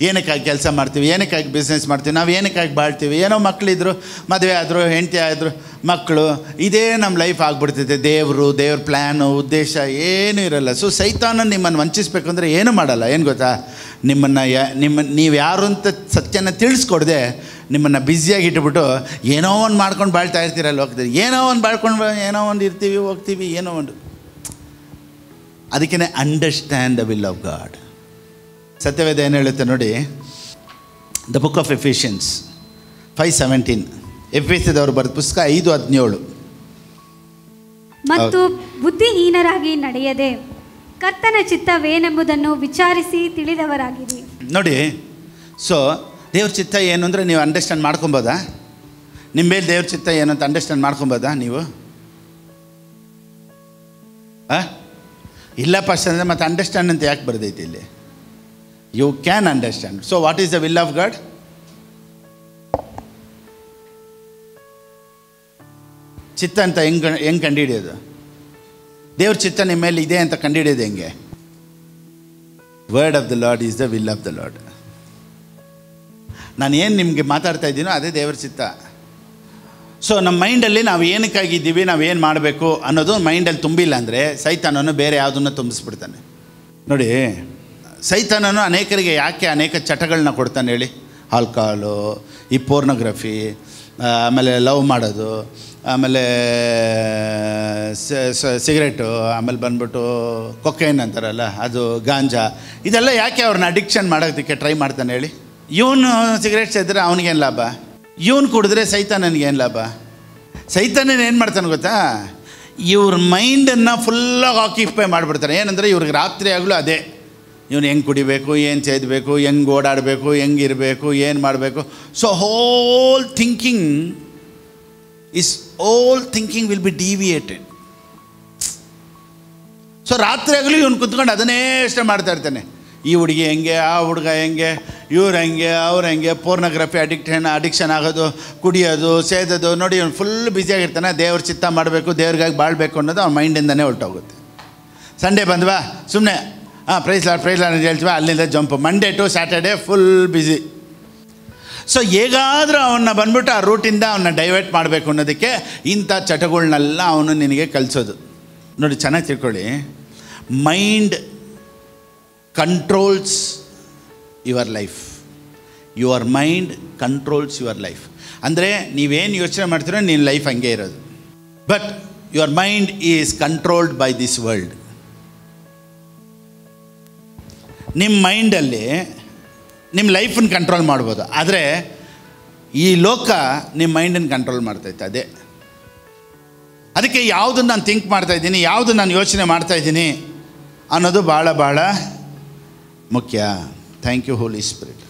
ಏನಕ್ಕಾಗಿ ಕೆಲಸ ಮಾಡ್ತೀವಿ, ಏನಕ್ಕಾಗಿ ಬಿಸ್ನೆಸ್ ಮಾಡ್ತೀವಿ, ನಾವು ಏನಕ್ಕಾಗಿ ಬಾಳ್ತೀವಿ. ಏನೋ ಮಕ್ಕಳಿದ್ರು, ಮದುವೆ ಆದರು, ಹೆಂಡತಿ ಆದರು, ಮಕ್ಕಳು, ಇದೇ ನಮ್ಮ ಲೈಫ್ ಆಗಿಬಿಡ್ತೈತೆ. ದೇವ್ರ ಪ್ಲ್ಯಾನು, ಉದ್ದೇಶ ಏನೂ ಇರಲ್ಲ. ಸೊ ಸೈತಾನ ನಿಮ್ಮನ್ನು ವಂಚಿಸಬೇಕು ಅಂದರೆ ಏನೂ ಮಾಡಲ್ಲ. ಏನು ಗೊತ್ತಾ, ನೀವು ಯಾರು ಅಂತ ಸತ್ಯನ ತಿಳಿಸ್ಕೊಡ್ದೆ ನಿಮ್ಮನ್ನು ಬ್ಯುಸಿಯಾಗಿ ಇಟ್ಬಿಟ್ಟು ಏನೋ ಒಂದು ಮಾಡ್ಕೊಂಡು ಬಾಳ್ತಾ ಇರ್ತೀರಲ್ಲ ಹೋಗ್ತೀರಿ. ಏನೋ ಒಂದು ಇರ್ತೀವಿ, ಹೋಗ್ತೀವಿ, ಏನೋ ಒಂದು. ಅದಕ್ಕೇ understand the will of god. ಸತ್ಯವೇದ ಏನು ಹೇಳುತ್ತೆ ನೋಡಿ, ದ ಬುಕ್ ಆಫ್ ಎಫಿಷಿಯನ್ಸ್ 5:17, ಎಫೆಸದವರು ಬರೆದ ಪುಸ್ತಕ 5:17. ಮತ್ತು ಬುದ್ಧಿಹೀನರಾಗಿ ನಡೆಯದೆ ಕರ್ತನ ಚಿತ್ತವೇನೆಂಬುದನ್ನು ವಿಚಾರಿಸಿ ತಿಳಿದವರಾಗಿರಿ. ನೋಡಿ, ಸೊ ದೇವ್ರ ಚಿತ್ತ ಏನು ಅಂದರೆ ನೀವು ಅಂಡರ್ಸ್ಟ್ಯಾಂಡ್ ಮಾಡ್ಕೊಬೋದಾ? ನಿಮ್ಮ ಮೇಲೆ ದೇವ್ರ ಚಿತ್ತ ಏನು ಅಂತ ಅಂಡರ್ಸ್ಟ್ಯಾಂಡ್ ಮಾಡ್ಕೊಬೋದಾ ನೀವು? ಇಲ್ಲ ಪಾಸ್ಟರ್ ಅಂದರೆ ಮತ್ತೆ ಅಂಡರ್ಸ್ಟ್ಯಾಂಡ್ ಅಂತ ಯಾಕೆ ಬರ್ದೈತಿ ಇಲ್ಲಿ? You can understand. So what is the will of God? ಚಿತ್ತ ಅಂತ ಹೆಂಗೆ ಕಂಡುಹಿಡಿಯೋದು? ದೇವ್ರ ಚಿತ್ತ ನಿಮ್ಮ ಮೇಲೆ ಇದೆ ಅಂತ ಕಂಡುಹಿಡಿಯೋದು ಹೆಂಗೆ? Word of the lord is the will of the lord. ನಾನು ಏನು ನಿಮಗೆ ಮಾತಾಡ್ತಾ ಇದ್ದೀನೋ ಅದೇ ದೇವ್ರ ಚಿತ್ತ. ಸೊ ನಮ್ಮ ಮೈಂಡಲ್ಲಿ ನಾವು ಏನಕ್ಕಾಗಿದ್ದೀವಿ, ನಾವು ಏನು ಮಾಡಬೇಕು ಅನ್ನೋದು ಮೈಂಡಲ್ಲಿ ತುಂಬಿಲ್ಲ ಅಂದರೆ ಸೈತಾನನು ಬೇರೆ ಯಾವುದನ್ನು ತುಂಬಿಸ್ಬಿಡ್ತಾನೆ. ನೋಡಿ, ಸೈತಾನನು ಅನೇಕರಿಗೆ ಯಾಕೆ ಅನೇಕ ಚಟಗಳನ್ನ ಕೊಡ್ತಾನೆ ಹೇಳಿ? ಆಲ್ಕೋಹಾಲು, ಈ ಪೋರ್ನೋಗ್ರಫಿ, ಆಮೇಲೆ ಲವ್ ಮಾಡೋದು, ಆಮೇಲೆ ಸಿಗರೇಟು, ಆಮೇಲೆ ಬಂದ್ಬಿಟ್ಟು ಕೊಕೈನ್ ಅಂತಾರಲ್ಲ ಅದು, ಗಾಂಜಾ, ಇದೆಲ್ಲ ಯಾಕೆ ಅವ್ರನ್ನ ಅಡಿಕ್ಷನ್ ಮಾಡೋದಕ್ಕೆ ಟ್ರೈ ಮಾಡ್ತಾನೆ ಹೇಳಿ? ಇವನು ಸಿಗರೇಟ್ ಸೇದಿದ್ರೆ ಅವನಿಗೇನು ಲಾಭ? ಇವನು ಕುಡಿದ್ರೆ ಸೈತಾನನಿಗೇನು ಲಾಭ? ಸೈತಾನನ ಏನು ಮಾಡ್ತಾನೆ ಗೊತ್ತಾ? ಇವ್ರ ಮೈಂಡನ್ನು ಫುಲ್ಲಾಗಿ ಆಕ್ಯುಪೈ ಮಾಡಿಬಿಡ್ತಾರೆ. ಏನಂದರೆ ಇವ್ರಿಗೆ ರಾತ್ರಿ ಆಗಲೂ ಅದೇ, ಇವನು ಹೆಂಗೆ ಕುಡಿಬೇಕು, ಏನು ಸೇದಬೇಕು, ಹೆಂಗೆ ಓಡಾಡಬೇಕು, ಹೆಂಗಿರಬೇಕು, ಏನು ಮಾಡಬೇಕು. So whole thinking will be deviated. So ರಾತ್ರಿ ಆಗಲೂ ಇವನು ಕುತ್ಕೊಂಡು ಅದನ್ನೇ ಇಷ್ಟ ಮಾಡ್ತಾ ಇರ್ತಾನೆ. ಈ ಹುಡುಗಿ ಹೆಂಗೆ, ಆ ಹುಡುಗ ಹೆಂಗೆ, ಇವ್ರು ಹೆಂಗೆ, ಅವ್ರು ಹೆಂಗೆ, ಪೋರ್ನೋಗ್ರಫಿ ಅಡಿಕ್ಷನ್ ಆಗೋದು, ಕುಡಿಯೋದು, ಸೇದೋದು. ನೋಡಿ, ಇವನು ಫುಲ್ ಬ್ಯುಸಿಯಾಗಿರ್ತಾನೆ. ದೇವ್ರ ಚಿತ್ತ ಮಾಡಬೇಕು, ದೇವ್ರಿಗಾಗಿ ಬಾಳಬೇಕು ಅನ್ನೋದು ಅವ್ನ ಮೈಂಡಿಂದನೇ ಹೊರಟೋಗುತ್ತೆ. ಸಂಡೇ ಬಂದ್ವಾ, ಸುಮ್ಮನೆ ಪ್ರೈಸ್ ಲಾರ್ಡ್ ಅಂತ ಹೇಳ್ತೀವಿ, ಅಲ್ಲಿಂದ jump. Monday to Saturday full busy. So ಹೇಗಾದರೂ ಅವನ್ನ ಬಂದ್ಬಿಟ್ಟು ಆ ರೂಟಿಂದ ಅವನ್ನ ಡೈವರ್ಟ್ ಮಾಡಬೇಕು ಅನ್ನೋದಕ್ಕೆ ಇಂಥ ಚಟಗಳನ್ನೆಲ್ಲ ಅವನು ನಿನಗೆ ಕಲಿಸೋದು. ನೋಡಿ, ಚೆನ್ನಾಗಿ ತಿಳ್ಕೊಳ್ಳಿ, mind controls your life. Your mind controls your life. ಅಂದರೆ ನೀವೇನು ಯೋಚನೆ ಮಾಡ್ತೀರೋ ನಿನ್ನ ಲೈಫ್ ಹಂಗೆ ಇರೋದು. But your mind is controlled by this world. ನಿಮ್ಮ ಮೈಂಡಲ್ಲಿ ನಿಮ್ಮ ಲೈಫನ್ನು ಕಂಟ್ರೋಲ್ ಮಾಡ್ಬೋದು, ಆದರೆ ಈ ಲೋಕ ನಿಮ್ಮ ಮೈಂಡನ್ನು ಕಂಟ್ರೋಲ್ ಮಾಡ್ತೈತೆ. ಅದಕ್ಕೆ ಯಾವುದನ್ನು ನಾನು ಥಿಂಕ್ ಮಾಡ್ತಾಯಿದ್ದೀನಿ, ಯಾವುದು ನಾನು ಯೋಚನೆ ಮಾಡ್ತಾಯಿದ್ದೀನಿ ಅನ್ನೋದು ಭಾಳ ಭಾಳ ಮುಖ್ಯ. Thank you Holy Spirit.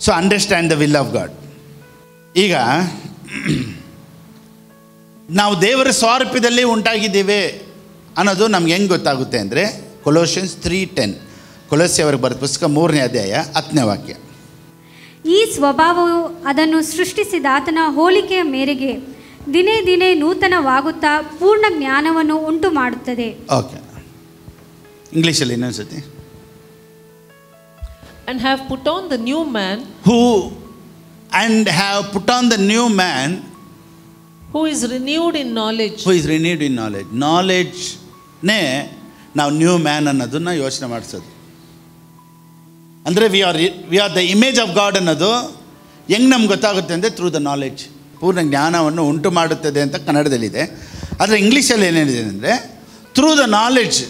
So understand the will of God. ಈಗ ನಾವು ದೇವರ ಸ್ವಾರೂಪ್ಯದಲ್ಲಿ ಉಂಟಾಗಿದ್ದೇವೆ ಅನ್ನೋದು ನಮ್ಗೆ ಹೆಂಗೆ ಗೊತ್ತಾಗುತ್ತೆ ಅಂದರೆ ಕೊಲೋಷಿಯನ್ಸ್ 3:10, ಕೊಲೋಸ್ಯವ್ರಿಗೆ ಬರೆದ ಪುಸ್ತಕ 3ನೇ ಅಧ್ಯಾಯ 10ನೇ ವಾಕ್ಯ. ಈ ಸ್ವಭಾವವು ಅದನ್ನು ಸೃಷ್ಟಿಸಿದ ಆತನ ಹೋಲಿಕೆಯ ಮೇರೆಗೆ ದಿನೇ ದಿನೇ ನೂತನವಾಗುತ್ತಾ ಪೂರ್ಣ ಜ್ಞಾನವನ್ನು ಉಂಟು ಮಾಡುತ್ತದೆ. ಓಕೆ, ಇಂಗ್ಲೀಷಲ್ಲಿ ಇನ್ನೊಂದ್ಸತಿ. And have put on the new man, who is renewed in knowledge. ನಾಲೆಡ್ಜ್ನೇ ನಾವು ನ್ಯೂ ಮ್ಯಾನ್ ಅನ್ನೋದನ್ನು ಯೋಚನೆ ಮಾಡಿಸೋದು. ಅಂದರೆ V are the image of god ಅನ್ನೋದು ಹೆಂಗೆ ನಮ್ಗೆ ಗೊತ್ತಾಗುತ್ತೆ ಅಂದರೆ ಥ್ರೂ ದ ನಾಲೆಡ್ಜ್. ಪೂರ್ಣ ಜ್ಞಾನವನ್ನು ಉಂಟು ಮಾಡುತ್ತದೆ ಅಂತ ಕನ್ನಡದಲ್ಲಿದೆ. ಆದರೆ ಇಂಗ್ಲೀಷಲ್ಲಿ ಏನೇನಿದೆ ಅಂದರೆ ಥ್ರೂ ದ ನಾಲೆಡ್ಜ್,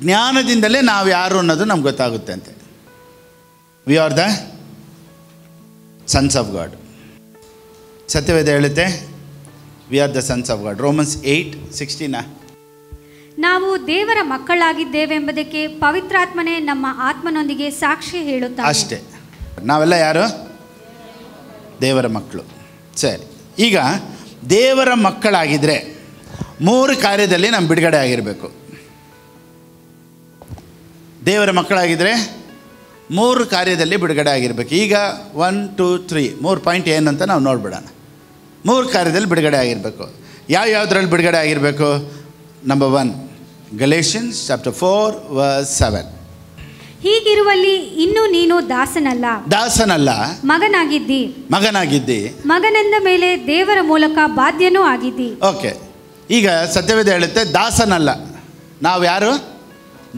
ಜ್ಞಾನದಿಂದಲೇ ನಾವು ಯಾರು ಅನ್ನೋದು ನಮ್ಗೆ ಗೊತ್ತಾಗುತ್ತೆ ಅಂತೆ. V are the sons of god. ಸತ್ಯವೇದ ಹೇಳುತ್ತೆ V are the sons of god. Romans 8:16. ನಾವು ದೇವರ ಮಕ್ಕಳಾಗಿದ್ದೇವೆಂಬುದಕ್ಕೆ ಪವಿತ್ರಾತ್ಮನೇ ನಮ್ಮ ಆತ್ಮನೊಂದಿಗೆ ಸಾಕ್ಷಿ ಹೇಳುತ್ತಾರೆ. ಅಷ್ಟೇ, ನಾವೆಲ್ಲ ಯಾರು? ದೇವರ ಮಕ್ಕಳು. ಸರಿ, ಈಗ ದೇವರ ಮಕ್ಕಳಾಗಿದ್ದರೆ 3 ಕಾರ್ಯದಲ್ಲಿ ನಮ್ಮ ಬಿಡುಗಡೆ ಆಗಿರಬೇಕು. ದೇವರ ಮಕ್ಕಳಾಗಿದ್ದರೆ 3 ಕಾರ್ಯದಲ್ಲಿ ಬಿಡುಗಡೆ ಆಗಿರಬೇಕು. ಈಗ 1, 2, 3 3 ಪಾಯಿಂಟ್ ಏನಂತ ನಾವು ನೋಡ್ಬಿಡೋಣ. 3 ಕಾರ್ಯದಲ್ಲಿ ಬಿಡುಗಡೆ ಆಗಿರಬೇಕು. ಯಾವುದ್ರಲ್ಲಿ ಬಿಡುಗಡೆ ಆಗಿರಬೇಕು? Number 1, Galatians chapter 4:7. ಹೀಗಿರುವಲ್ಲಿ ಇನ್ನು ನೀನು ದಾಸನಲ್ಲ ಮಗನಾಗಿದ್ದಿ. ಮಗನೆಂದ ಮೇಲೆ ದೇವರ ಮೂಲಕ ಬಾಧ್ಯನೂ ಆಗಿದ್ದಿ. ಓಕೆ, ಈಗ ಸತ್ಯವೇದ ಹೇಳುತ್ತೆ ದಾಸನಲ್ಲ. ನಾವು ಯಾರು?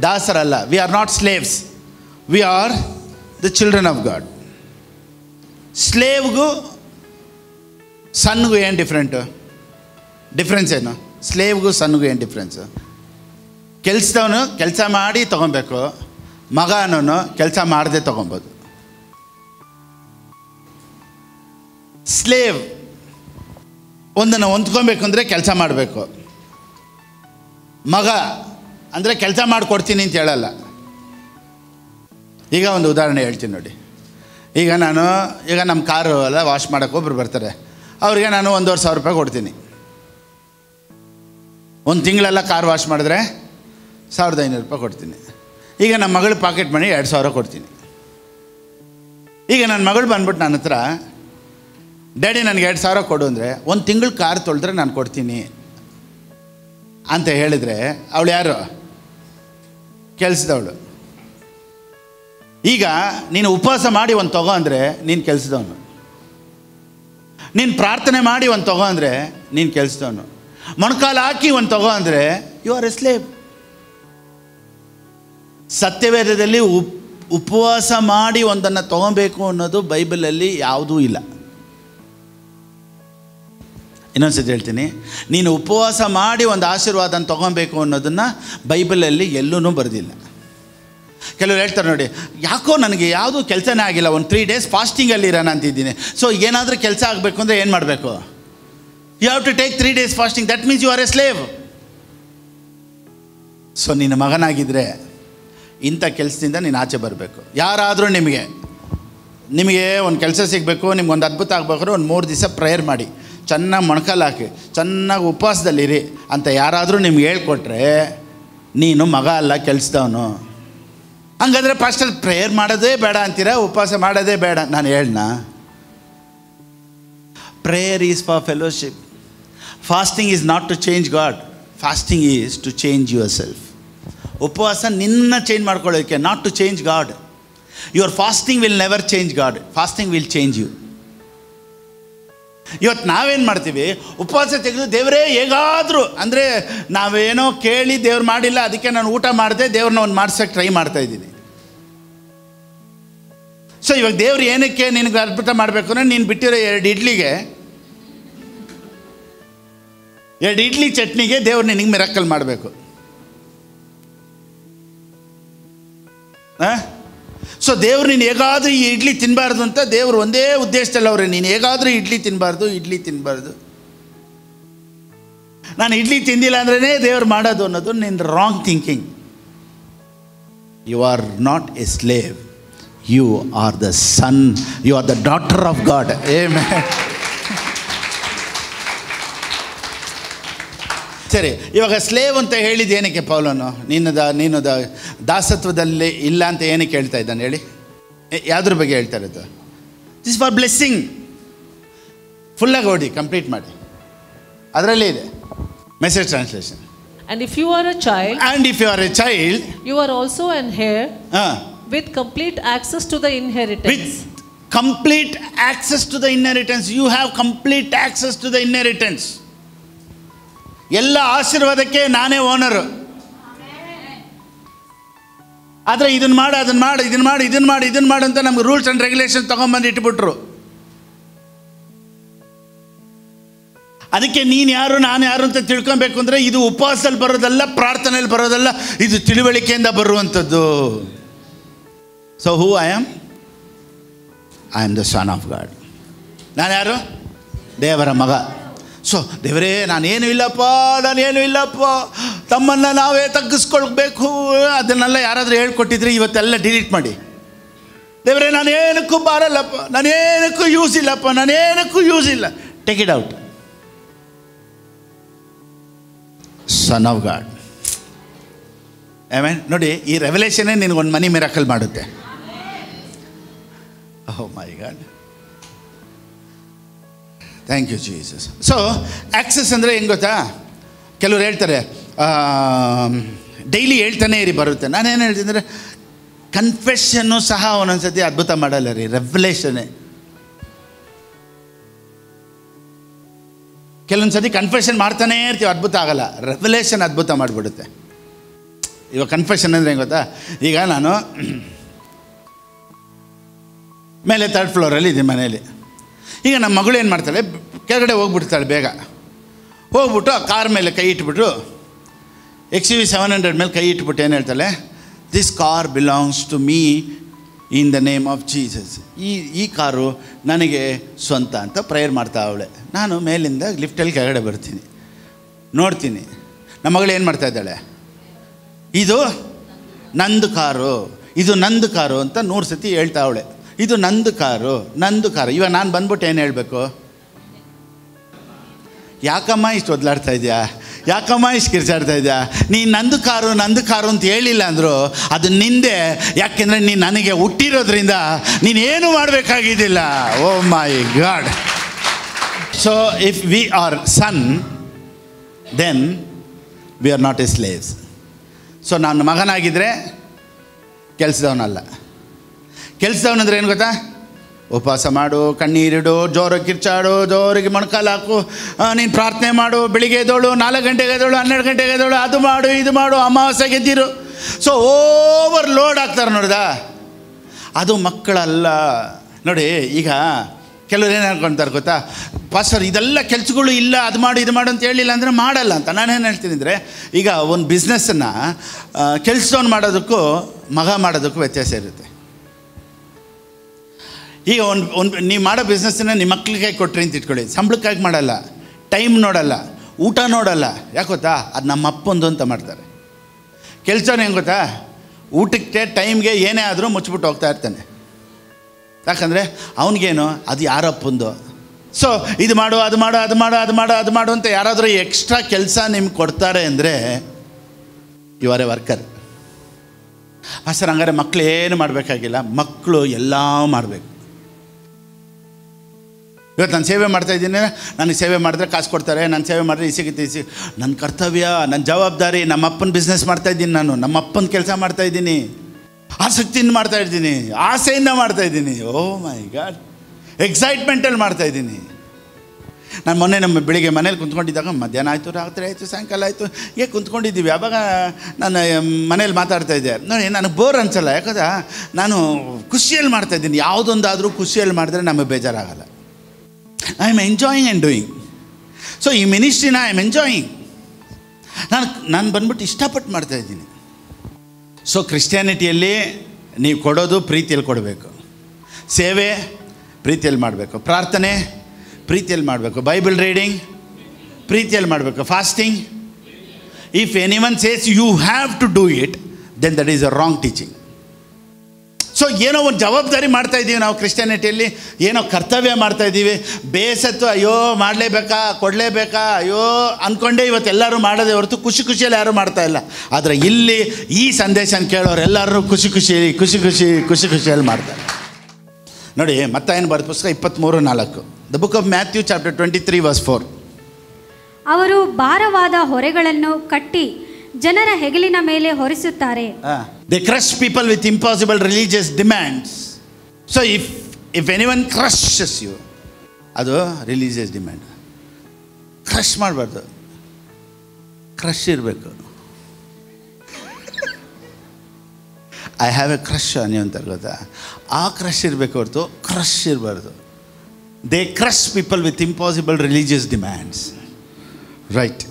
ದಾಸರಲ್ಲ. We are not slaves, we are the children of God. ಸ್ಲೇವ್ಗೂ ಸನ್ಗೂ ಏನು ಡಿಫ್ರೆನ್ಸ್ ಏನು? ಸ್ಲೇವ್ಗೂ ಸನ್ಗೂ ಏನು ಡಿಫ್ರೆನ್ಸು? ಕೆಲಸದವನು ಕೆಲಸ ಮಾಡಿ ತೊಗೊಬೇಕು, ಮಗನೂ ಕೆಲಸ ಮಾಡದೆ ತೊಗೊಬೋದು. ಸ್ಲೇವ್ ಒಂದನ್ನು ಹೊಂದ್ಕೊಬೇಕು ಅಂದರೆ ಕೆಲಸ ಮಾಡಬೇಕು. ಮಗ ಅಂದರೆ ಕೆಲಸ ಮಾಡಿಕೊಡ್ತೀನಿ ಅಂತ ಹೇಳಲ್ಲ. ಈಗ ಒಂದು ಉದಾಹರಣೆ ಹೇಳ್ತೀನಿ ನೋಡಿ. ಈಗ ನಮ್ಮ ಕಾರು ಎಲ್ಲ ವಾಶ್ ಮಾಡೋಕ್ಕೆ ಒಬ್ರು ಬರ್ತಾರೆ, ಅವ್ರಿಗೆ ನಾನು 1,500 ರೂಪಾಯಿ ಕೊಡ್ತೀನಿ. ಒಂದು ತಿಂಗಳೆಲ್ಲ ಕಾರ್ ವಾಶ್ ಮಾಡಿದ್ರೆ 1,500 ರೂಪಾಯಿ ಕೊಡ್ತೀನಿ. ಈಗ ನಮ್ಮ ಮಗಳು ಪಾಕೆಟ್ ಮನಿ 2,000 ಕೊಡ್ತೀನಿ. ಈಗ ನನ್ನ ಮಗಳು ಬಂದ್ಬಿಟ್ಟು ನನ್ನ ಹತ್ರ, ಡ್ಯಾಡಿ ನನಗೆ 2,000 ಕೊಡು ಅಂದರೆ, ಒಂದು ತಿಂಗಳು ಕಾರ್ ತೊಳೆದ್ರೆ ನಾನು ಕೊಡ್ತೀನಿ ಅಂತ ಹೇಳಿದರೆ ಅವಳು ಯಾರು? ಕೆಲಸದವಳು. ಈಗ ನೀನು ಉಪವಾಸ ಮಾಡಿ ಒಂದು ತಗೋ ಅಂದರೆ ನೀನು ಕೆಲಸದವನು, ನೀನು ಪ್ರಾರ್ಥನೆ ಮಾಡಿ ಒಂದು ತಗೋ ಅಂದರೆ ನೀನು ಕೆಲಸದವನು, ಮೊಣಕಾಲು ಹಾಕಿ ಒಂದು ತಗೋ ಅಂದರೆ ಯು ಆರ್ ಎ ಸ್ಲೇವ್. ಸತ್ಯವೇದದಲ್ಲಿ ಉಪವಾಸ ಮಾಡಿ ಒಂದನ್ನು ತಗೊಬೇಕು ಅನ್ನೋದು ಬೈಬಲಲ್ಲಿ ಯಾವುದೂ ಇಲ್ಲ. ಇನ್ನೊಂದು ಸತಿ ಹೇಳ್ತೀನಿ, ನೀನು ಉಪವಾಸ ಮಾಡಿ ಒಂದು ಆಶೀರ್ವಾದನ ತೊಗೊಬೇಕು ಅನ್ನೋದನ್ನು ಬೈಬಲಲ್ಲಿ ಎಲ್ಲೂ ಬರೆದಿಲ್ಲ. ಕೆಲವರು ಹೇಳ್ತಾರೆ ನೋಡಿ, ಯಾಕೋ ನನಗೆ ಯಾವುದೂ ಕೆಲಸನೇ ಆಗಿಲ್ಲ, ಒಂದು 3 days ಫಾಸ್ಟಿಂಗಲ್ಲಿ ಇರೋಣ ಅಂತಿದ್ದೀನಿ. ಸೊ ಏನಾದರೂ ಕೆಲಸ ಆಗಬೇಕು ಅಂದರೆ ಏನು ಮಾಡಬೇಕು? You have to take 3 days fasting. That means you are a slave. So ನಿನ್ನ ಮಗನಾಗಿದ್ದರೆ ಇಂಥ ಕೆಲಸದಿಂದ ನೀನು ಆಚೆ ಬರಬೇಕು. ಯಾರಾದರೂ ನಿಮಗೆ ಒಂದು ಕೆಲಸ ಸಿಗಬೇಕು, ನಿಮ್ಗೊಂದು ಅದ್ಭುತ ಆಗಬೇಕಾದ್ರೆ ಒಂದು 3 ದಿವಸ ಪ್ರೇಯರ್ ಮಾಡಿ, ಚೆನ್ನಾಗಿ ಮೊಣಕಾಲು ಹಾಕಿ, ಚೆನ್ನಾಗಿ ಉಪವಾಸದಲ್ಲಿರಿ ಅಂತ ಯಾರಾದರೂ ನಿಮ್ಗೆ ಹೇಳ್ಕೊಟ್ರೆ ನೀನು ಮಗ ಅಲ್ಲ, ಕೆಲಸದವನು. ಹಂಗಾದ್ರೆ ಪಾಸ್ಟರ್ ಪ್ರೇಯರ್ ಮಾಡೋದೇ ಬೇಡ ಅಂತೀರಾ, ಉಪವಾಸ ಮಾಡೋದೇ ಬೇಡ. ನಾನು ಹೇಳೋಣ, prayer is for fellowship. Fasting is not to change God, fasting is to change yourself. ಉಪವಾಸ ನಿನ್ನ ಚೇಂಜ್ ಮಾಡ್ಕೊಳ್ಳೋದಕ್ಕೆ, not to change God. Your fasting will never change God, fasting will change you. ಇವತ್ತು ನಾವೇನು ಮಾಡ್ತೀವಿ, ಉಪವಾಸ ತೆಗೆದು ದೇವರೇ ಹೇಗಾದರೂ ಅಂದರೆ ನಾವೇನೋ ಕೇಳಿ ದೇವ್ರು ಮಾಡಿಲ್ಲ, ಅದಕ್ಕೆ ನಾನು ಊಟ ಮಾಡಿದೆ, ದೇವ್ರನ್ನ ಒಂದು ಮಾಡ್ಸೋಕ್ಕೆ ಟ್ರೈ ಮಾಡ್ತಾಯಿದ್ದೀನಿ. ಸೊ ಇವಾಗ ದೇವ್ರು ಏನಕ್ಕೆ ನಿನಗೆ ಅದ್ಭುತ ಮಾಡಬೇಕು ಅಂದರೆ, ನೀನು ಬಿಟ್ಟಿರೋ 2 ಇಡ್ಲಿಗೆ 2 ಇಡ್ಲಿ ಚಟ್ನಿಗೆ ದೇವ್ರು ನಿನಗೆ ಮಿರಾಕಲ್ ಮಾಡಬೇಕು. ಸೊ ದೇವ್ರು ನೀನು ಹೇಗಾದರೂ ಈ ಇಡ್ಲಿ ತಿನ್ನಬಾರ್ದು ಅಂತ ದೇವರು ಒಂದೇ ಉದ್ದೇಶದಲ್ಲಿ ಅವ್ರೆ, ನೀನು ಹೇಗಾದರೂ ಇಡ್ಲಿ ತಿನ್ನಬಾರ್ದು. ನಾನು ಇಡ್ಲಿ ತಿಂದಿಲ್ಲ ಅಂದ್ರೇ ದೇವ್ರು ಮಾಡೋದು ಅನ್ನೋದು ನಿನ್ನ wrong thinking. You are not a slave, you are the son, you are the daughter of God. Amen. ಸರಿ, ಇವಾಗ ಸ್ಲೇವ್ ಅಂತ ಹೇಳಿದ್ದು ಏನಕ್ಕೆ ಪೌಲನು? ನೀನು ದಾಸತ್ವದಲ್ಲಿ ಇಲ್ಲ ಅಂತ ಏನಕ್ಕೆ ಹೇಳ್ತಾ ಇದ್ದಾನೆ ಹೇಳಿ? ಯಾವುದ್ರ ಬಗ್ಗೆ ಹೇಳ್ತಾ ಇರೋದು? This for blessing. ಫುಲ್ಲಾಗಿ ಓದಿ, ಕಂಪ್ಲೀಟ್ ಮಾಡಿ, ಅದರಲ್ಲೇ ಇದೆ message translation. And if you are a child, you are also an heir with complete access to the inheritance. With complete access to the inheritance. You have complete access to the inheritance. ಎಲ್ಲ ಆಶೀರ್ವಾದಕ್ಕೆ ನಾನೇ owner. ಆದರೆ ಇದನ್ನು ಮಾಡು ಅಂತ ನಮ್ಗೆ rules and regulation ತೊಗೊಂಬಂದು ಇಟ್ಬಿಟ್ರು. ಅದಕ್ಕೆ ನೀನು ಯಾರು ನಾನು ಯಾರು ಅಂತ ತಿಳ್ಕೊಬೇಕು ಅಂದರೆ ಇದು ಉಪವಾಸದಲ್ಲಿ ಬರೋದಲ್ಲ, ಪ್ರಾರ್ಥನೆಯಲ್ಲಿ ಬರೋದಲ್ಲ, ಇದು ತಿಳುವಳಿಕೆಯಿಂದ ಬರುವಂಥದ್ದು. So who I am the sun of god. ನಾನು ಯಾರು? ದೇವರ ಮಗ. ಸೊ ದೇವರೇ ನಾನೇನು ಇಲ್ಲಪ್ಪ, ತಮ್ಮನ್ನು ನಾವೇ ತಗ್ಗಿಸ್ಕೊಳ್ಬೇಕು, ಅದನ್ನೆಲ್ಲ ಯಾರಾದರೂ ಹೇಳ್ಕೊಟ್ಟಿದ್ರೆ ಇವತ್ತೆಲ್ಲ ಡಿಲೀಟ್ ಮಾಡಿ. ದೇವರೇ ನಾನೇನಕ್ಕೂ ಬಾರಲ್ಲಪ್ಪ, ನಾನೇನಕ್ಕೂ ಯೂಸ್ ಇಲ್ಲ, take it out. Son of God. Amen. ನೋಡಿ, ಈ ರೆವಲೇಷನ್ನೇ ನಿನಗೊಂದು ಮನಿ ಮಿರಾಕಲ್ ಮಾಡುತ್ತೆ. Oh my God, thank you Jesus. So access ಅಂದರೆ ಹೆಂಗೆ ಗೊತ್ತಾ? ಕೆಲವ್ರು ಹೇಳ್ತಾರೆ ಡೈಲಿ ಹೇಳ್ತಾನೆ ಇರಿ ಬರುತ್ತೆ. ನಾನೇನು ಹೇಳ್ತೀನಿ ಅಂದರೆ ಕನ್ಫೆಷನ್ನು ಸಹ ಒಂದೊಂದ್ಸತಿ ಅದ್ಭುತ ಮಾಡಲ್ಲ ರೀ, ರೆವಲೇಷನ್ನೇ. ಕೆಲವೊಂದು ಸತಿ ಕನ್ಫೆಷನ್ ಮಾಡ್ತಾನೇ ಇರ್ತೀವಿ, ಅದ್ಭುತ ಆಗಲ್ಲ. ರೆವಲೇಷನ್ ಅದ್ಭುತ ಮಾಡಿಬಿಡುತ್ತೆ. ಇವಾಗ ಕನ್ಫೆಷನ್ ಅಂದರೆ ಹೆಂಗೆ ಗೊತ್ತಾ? ಈಗ ನಾನು ಮೇಲೆ 3rd ಫ್ಲೋರಲ್ಲಿ ಇದ್ದೀನಿ ಮನೇಲಿ. ಈಗ ನಮ್ಮ ಮಗಳು ಏನು ಮಾಡ್ತಾಳೆ, ಕೆಳಗಡೆ ಹೋಗ್ಬಿಡ್ತಾಳೆ, ಬೇಗ ಹೋಗ್ಬಿಟ್ಟು ಆ ಕಾರ್ ಮೇಲೆ ಕೈ ಇಟ್ಬಿಟ್ಟು XUV 700 ಮೇಲೆ ಕೈ ಇಟ್ಬಿಟ್ಟು ಏನು ಹೇಳ್ತಾಳೆ, this car belongs to me in the name of Jesus. ಈ ಕಾರು ನನಗೆ ಸ್ವಂತ ಅಂತ ಪ್ರೇಯರ್ ಮಾಡ್ತಾ ಅವಳೆ. ನಾನು ಮೇಲಿಂದ ಲಿಫ್ಟಲ್ಲಿ ಕೆಳಗಡೆ ಬರ್ತೀನಿ, ನೋಡ್ತೀನಿ ನಮ್ಮ ಮಗಳು ಏನು ಮಾಡ್ತಾ ಇದ್ದಾಳೆ, ಇದು ನಂದು ಕಾರು ಅಂತ 100 ಸತಿ ಹೇಳ್ತಾ ಅವಳೆ. ಇದು ನಂದು ಕಾರು. ಇವಾಗ ನಾನು ಬಂದ್ಬಿಟ್ಟು ಏನು ಹೇಳಬೇಕು? ಯಾಕಮ್ಮ ಇಷ್ಟು ಒದ್ಲಾಡ್ತಾ ಇದೆಯಾ, ಯಾಕಮ್ಮ ಇಷ್ಟು ಕಿರ್ಚಾಡ್ತಾ ಇದೆಯಾ? ನೀನು ನಂದು ಕಾರು ಅಂತ ಹೇಳಿಲ್ಲ ಅಂದರು ಅದು ನಿಂದೆ. ಯಾಕೆಂದರೆ ನೀನು ನನಗೆ ಹುಟ್ಟಿರೋದ್ರಿಂದ ನೀನೇನು ಮಾಡಬೇಕಾಗಿದ್ದಿಲ್ಲ. Oh my God. So if we are son then we are not a slaves. So ನಾನು ಮಗನಾಗಿದ್ದರೆ ಕೆಲಸದವನಲ್ಲ. ಕೆಲಸದವನಂದ್ರೆ ಏನು ಗೊತ್ತಾ? ಉಪವಾಸ ಮಾಡು, ಕಣ್ಣೀರಿಡು, ಜೋರಾಗಿ ಕಿರ್ಚಾಡು, ಜೋರಿಗೆ ಮೊಣಕಾಲು ಹಾಕು, ನೀನು ಪ್ರಾರ್ಥನೆ ಮಾಡು, ಬೆಳಿಗ್ಗೆ ಎದ್ದೋಳು, 4 ಗಂಟೆಗೆ ಎದ್ದೋಳು, 12 ಗಂಟೆಗೆ ಎದ್ದೋಳು, ಅದು ಮಾಡು ಇದು ಮಾಡು, ಅಮಾವಾಸ್ಯೆಗೆ ಎದ್ದಿರು. ಸೊ ಓವರ್ ಲೋಡ್ ಆಗ್ತಾರೆ ನೋಡ್ದ. ಅದು ಮಕ್ಕಳಲ್ಲ ನೋಡಿ. ಈಗ ಕೆಲವ್ರು ಏನು ಅನ್ಕೊಳ್ತಾರೆ ಗೊತ್ತಾ? ಪಾಸ್ಟರ್ ಇದೆಲ್ಲ ಕೆಲಸಗಳು ಇಲ್ಲ, ಅದು ಮಾಡು ಇದು ಮಾಡು ಅಂತ ಹೇಳಿಲ್ಲ ಅಂದರೆ ಮಾಡಲ್ಲ ಅಂತ. ನಾನೇನು ಹೇಳ್ತೀನಿ ಅಂದರೆ, ಈಗ ಒಂದು ಬಿಸ್ನೆಸ್ಸನ್ನು ಕೆಲಸದವ್ನು ಮಾಡೋದಕ್ಕೂ ಮಗ ಮಾಡೋದಕ್ಕೂ ವ್ಯತ್ಯಾಸ ಇರುತ್ತೆ. ಈಗ ಒಂದು ನೀವು ಮಾಡೋ ಬಿಸ್ನೆಸ್ಸನ್ನು ನಿಮ್ಮ ಮಕ್ಳಿಗೆ ಕೊಟ್ರಿ ಅಂತ ಇಟ್ಕೊಳ್ಳಿ, ಸಂಬಳಕ್ಕಾಗಿ ಮಾಡಲ್ಲ, ಟೈಮ್ ನೋಡಲ್ಲ, ಊಟ ನೋಡಲ್ಲ. ಯಾಕೆ ಗೊತ್ತಾ? ಅದು ನಮ್ಮ ಅಪ್ಪಂದು ಅಂತ ಮಾಡ್ತಾರೆ. ಕೆಲಸವನ್ನ ಹೆಂಗೆ ಗೊತ್ತಾ? ಊಟಕ್ಕೆ ಟೈಮ್ಗೆ ಏನೇ ಆದರೂ ಮುಚ್ಚಿಬಿಟ್ಟು ಹೋಗ್ತಾ ಇರ್ತಾನೆ. ಯಾಕಂದರೆ ಅವನಿಗೇನು ಅದು ಯಾರಪ್ಪಂದು. ಸೊ ಇದು ಮಾಡು, ಅದು ಮಾಡು, ಅದು ಮಾಡು, ಅದು ಮಾಡು, ಅದು ಮಾಡು ಅಂತ ಯಾರಾದರೂ ಎಕ್ಸ್ಟ್ರಾ ಕೆಲಸ ನಿಮ್ಗೆ ಕೊಡ್ತಾರೆ ಅಂದರೆ you are a worker. Sir ಹಂಗಾರೆ ಮಕ್ಕಳು ಏನು ಮಾಡಬೇಕಾಗಿಲ್ಲ, ಮಕ್ಕಳು ಎಲ್ಲ ಮಾಡಬೇಕು. ಇವತ್ತು ನಾನು ಸೇವೆ ಮಾಡ್ತಾಯಿದ್ದೀನಿ, ನನಗೆ ಸೇವೆ ಮಾಡಿದ್ರೆ ಕಾಸು ಕೊಡ್ತಾರೆ, ನಾನು ಸೇವೆ ಮಾಡಿದ್ರೆ ಈ ನನ್ನ ಕರ್ತವ್ಯ, ನನ್ನ ಜವಾಬ್ದಾರಿ. ನಮ್ಮಪ್ಪನ ಬಿಸ್ನೆಸ್ ಮಾಡ್ತಾಯಿದ್ದೀನಿ, ನಾನು ನಮ್ಮಪ್ಪನ ಕೆಲಸ ಮಾಡ್ತಾಯಿದ್ದೀನಿ, ಆಸಕ್ತಿಯಿಂದ ಮಾಡ್ತಾಯಿದ್ದೀನಿ, ಆಸೆಯಿಂದ ಮಾಡ್ತಾಯಿದ್ದೀನಿ. ಓ ಮೈ ಗಾಡ್, ಎಕ್ಸೈಟ್ಮೆಂಟಲ್ಲಿ ಮಾಡ್ತಾಯಿದ್ದೀನಿ. ನಾನು ಮೊನ್ನೆ ನಮ್ಮ ಬೆಳಿಗ್ಗೆ ಮನೇಲಿ ಕುಂತ್ಕೊಂಡಿದ್ದಾಗ ಮಧ್ಯಾಹ್ನ ಆಯಿತು, ರಾತ್ರಿ ಆಯಿತು, ಸಾಯಂಕಾಲ ಆಯಿತು, ಹೀಗೆ ಕುಂತ್ಕೊಂಡಿದ್ದೀವಿ. ಆವಾಗ ನಾನು ಮನೇಲಿ ಮಾತಾಡ್ತಾಯಿದ್ದೆ. ನೋಡಿ ನನಗೆ ಬೋರ್ ಅನಿಸಲ್ಲ, ಯಾಕಂದ್ರೆ ನಾನು ಖುಷಿಯಲ್ಲಿ ಮಾಡ್ತಾಯಿದ್ದೀನಿ. ಯಾವುದೊಂದಾದರೂ ಖುಷಿಯಲ್ಲಿ ಮಾಡಿದ್ರೆ ನಮಗೆ ಬೇಜಾರಾಗಲ್ಲ. I am enjoying and doing. So ಈ ಮಿನಿಸ್ಟ್ರಿನ ಐ ಆಮ್ ಎಂಜಾಯಿಂಗ್. ನಾನು ಬಂದ್ಬಿಟ್ಟು ಇಷ್ಟಪಟ್ಟು ಮಾಡ್ತಾಯಿದ್ದೀನಿ. ಸೊ ಕ್ರಿಶ್ಚಿಯಾನಿಟಿಯಲ್ಲಿ ನೀವು ಕೊಡೋದು ಪ್ರೀತಿಯಲ್ಲಿ ಕೊಡಬೇಕು, ಸೇವೆ ಪ್ರೀತಿಯಲ್ಲಿ ಮಾಡಬೇಕು, ಪ್ರಾರ್ಥನೆ ಪ್ರೀತಿಯಲ್ಲಿ ಮಾಡಬೇಕು, ಬೈಬಲ್ ರೀಡಿಂಗ್ ಪ್ರೀತಿಯಲ್ಲಿ ಮಾಡಬೇಕು, fasting. If anyone says you have to do it, then that is a wrong teaching. So ಏನೋ ಒಂದು ಜವಾಬ್ದಾರಿ ಮಾಡ್ತಾಯಿದ್ದೀವಿ ನಾವು ಕ್ರಿಶ್ಚಿಯಾನಿಟಿಯಲ್ಲಿ, ಏನೋ ಕರ್ತವ್ಯ ಮಾಡ್ತಾಯಿದ್ದೀವಿ. ಬೇಸತ್ತು ಅಯ್ಯೋ ಮಾಡಲೇಬೇಕಾ, ಕೊಡಲೇಬೇಕಾ, ಅಯ್ಯೋ ಅಂದ್ಕೊಂಡೇ ಇವತ್ತೆಲ್ಲರೂ ಮಾಡೋದೇ ಹೊರತು ಖುಷಿಯಲ್ಲಿ ಯಾರೂ ಮಾಡ್ತಾಯಿಲ್ಲ. ಆದರೆ ಇಲ್ಲಿ ಈ ಸಂದೇಶನ ಕೇಳೋರೆಲ್ಲರೂ ಖುಷಿಯಲ್ಲಿ ಮಾಡ್ತಾರೆ. ನೋಡಿ ಮತ್ತಾಯನ ಬರೆದ ಪುಸ್ತಕ 23:4, the book of Matthew chapter 23:4. ಅವರು ಭಾರವಾದ ಹೊರೆಗಳನ್ನು ಕಟ್ಟಿ ಜನರ ಹೆಗಲಿನ ಮೇಲೆ ಹೊರಿಸುತ್ತಾರೆ. They crush people with impossible religious demands. So if anyone crushes you, ಅದು ರಿಲಿಜಿಯಸ್ ಡಿಮ್ಯಾಂಡ್. ಕ್ರಶ್ ಮಾಡಬಾರ್ದು, ಕ್ರಶ್ ಇರಬೇಕು. ಐ ಹ್ಯಾವ್ ಎ ಕ್ರಶ್ ನೀವು ಅಂತಾರೆ ಗೊತ್ತಾ? ಆ ಕ್ರಶ್ ಇರಬೇಕು ಹೊರತು ಕ್ರಶ್ ಇರಬಾರ್ದು. They crush people with impossible religious demands. Right.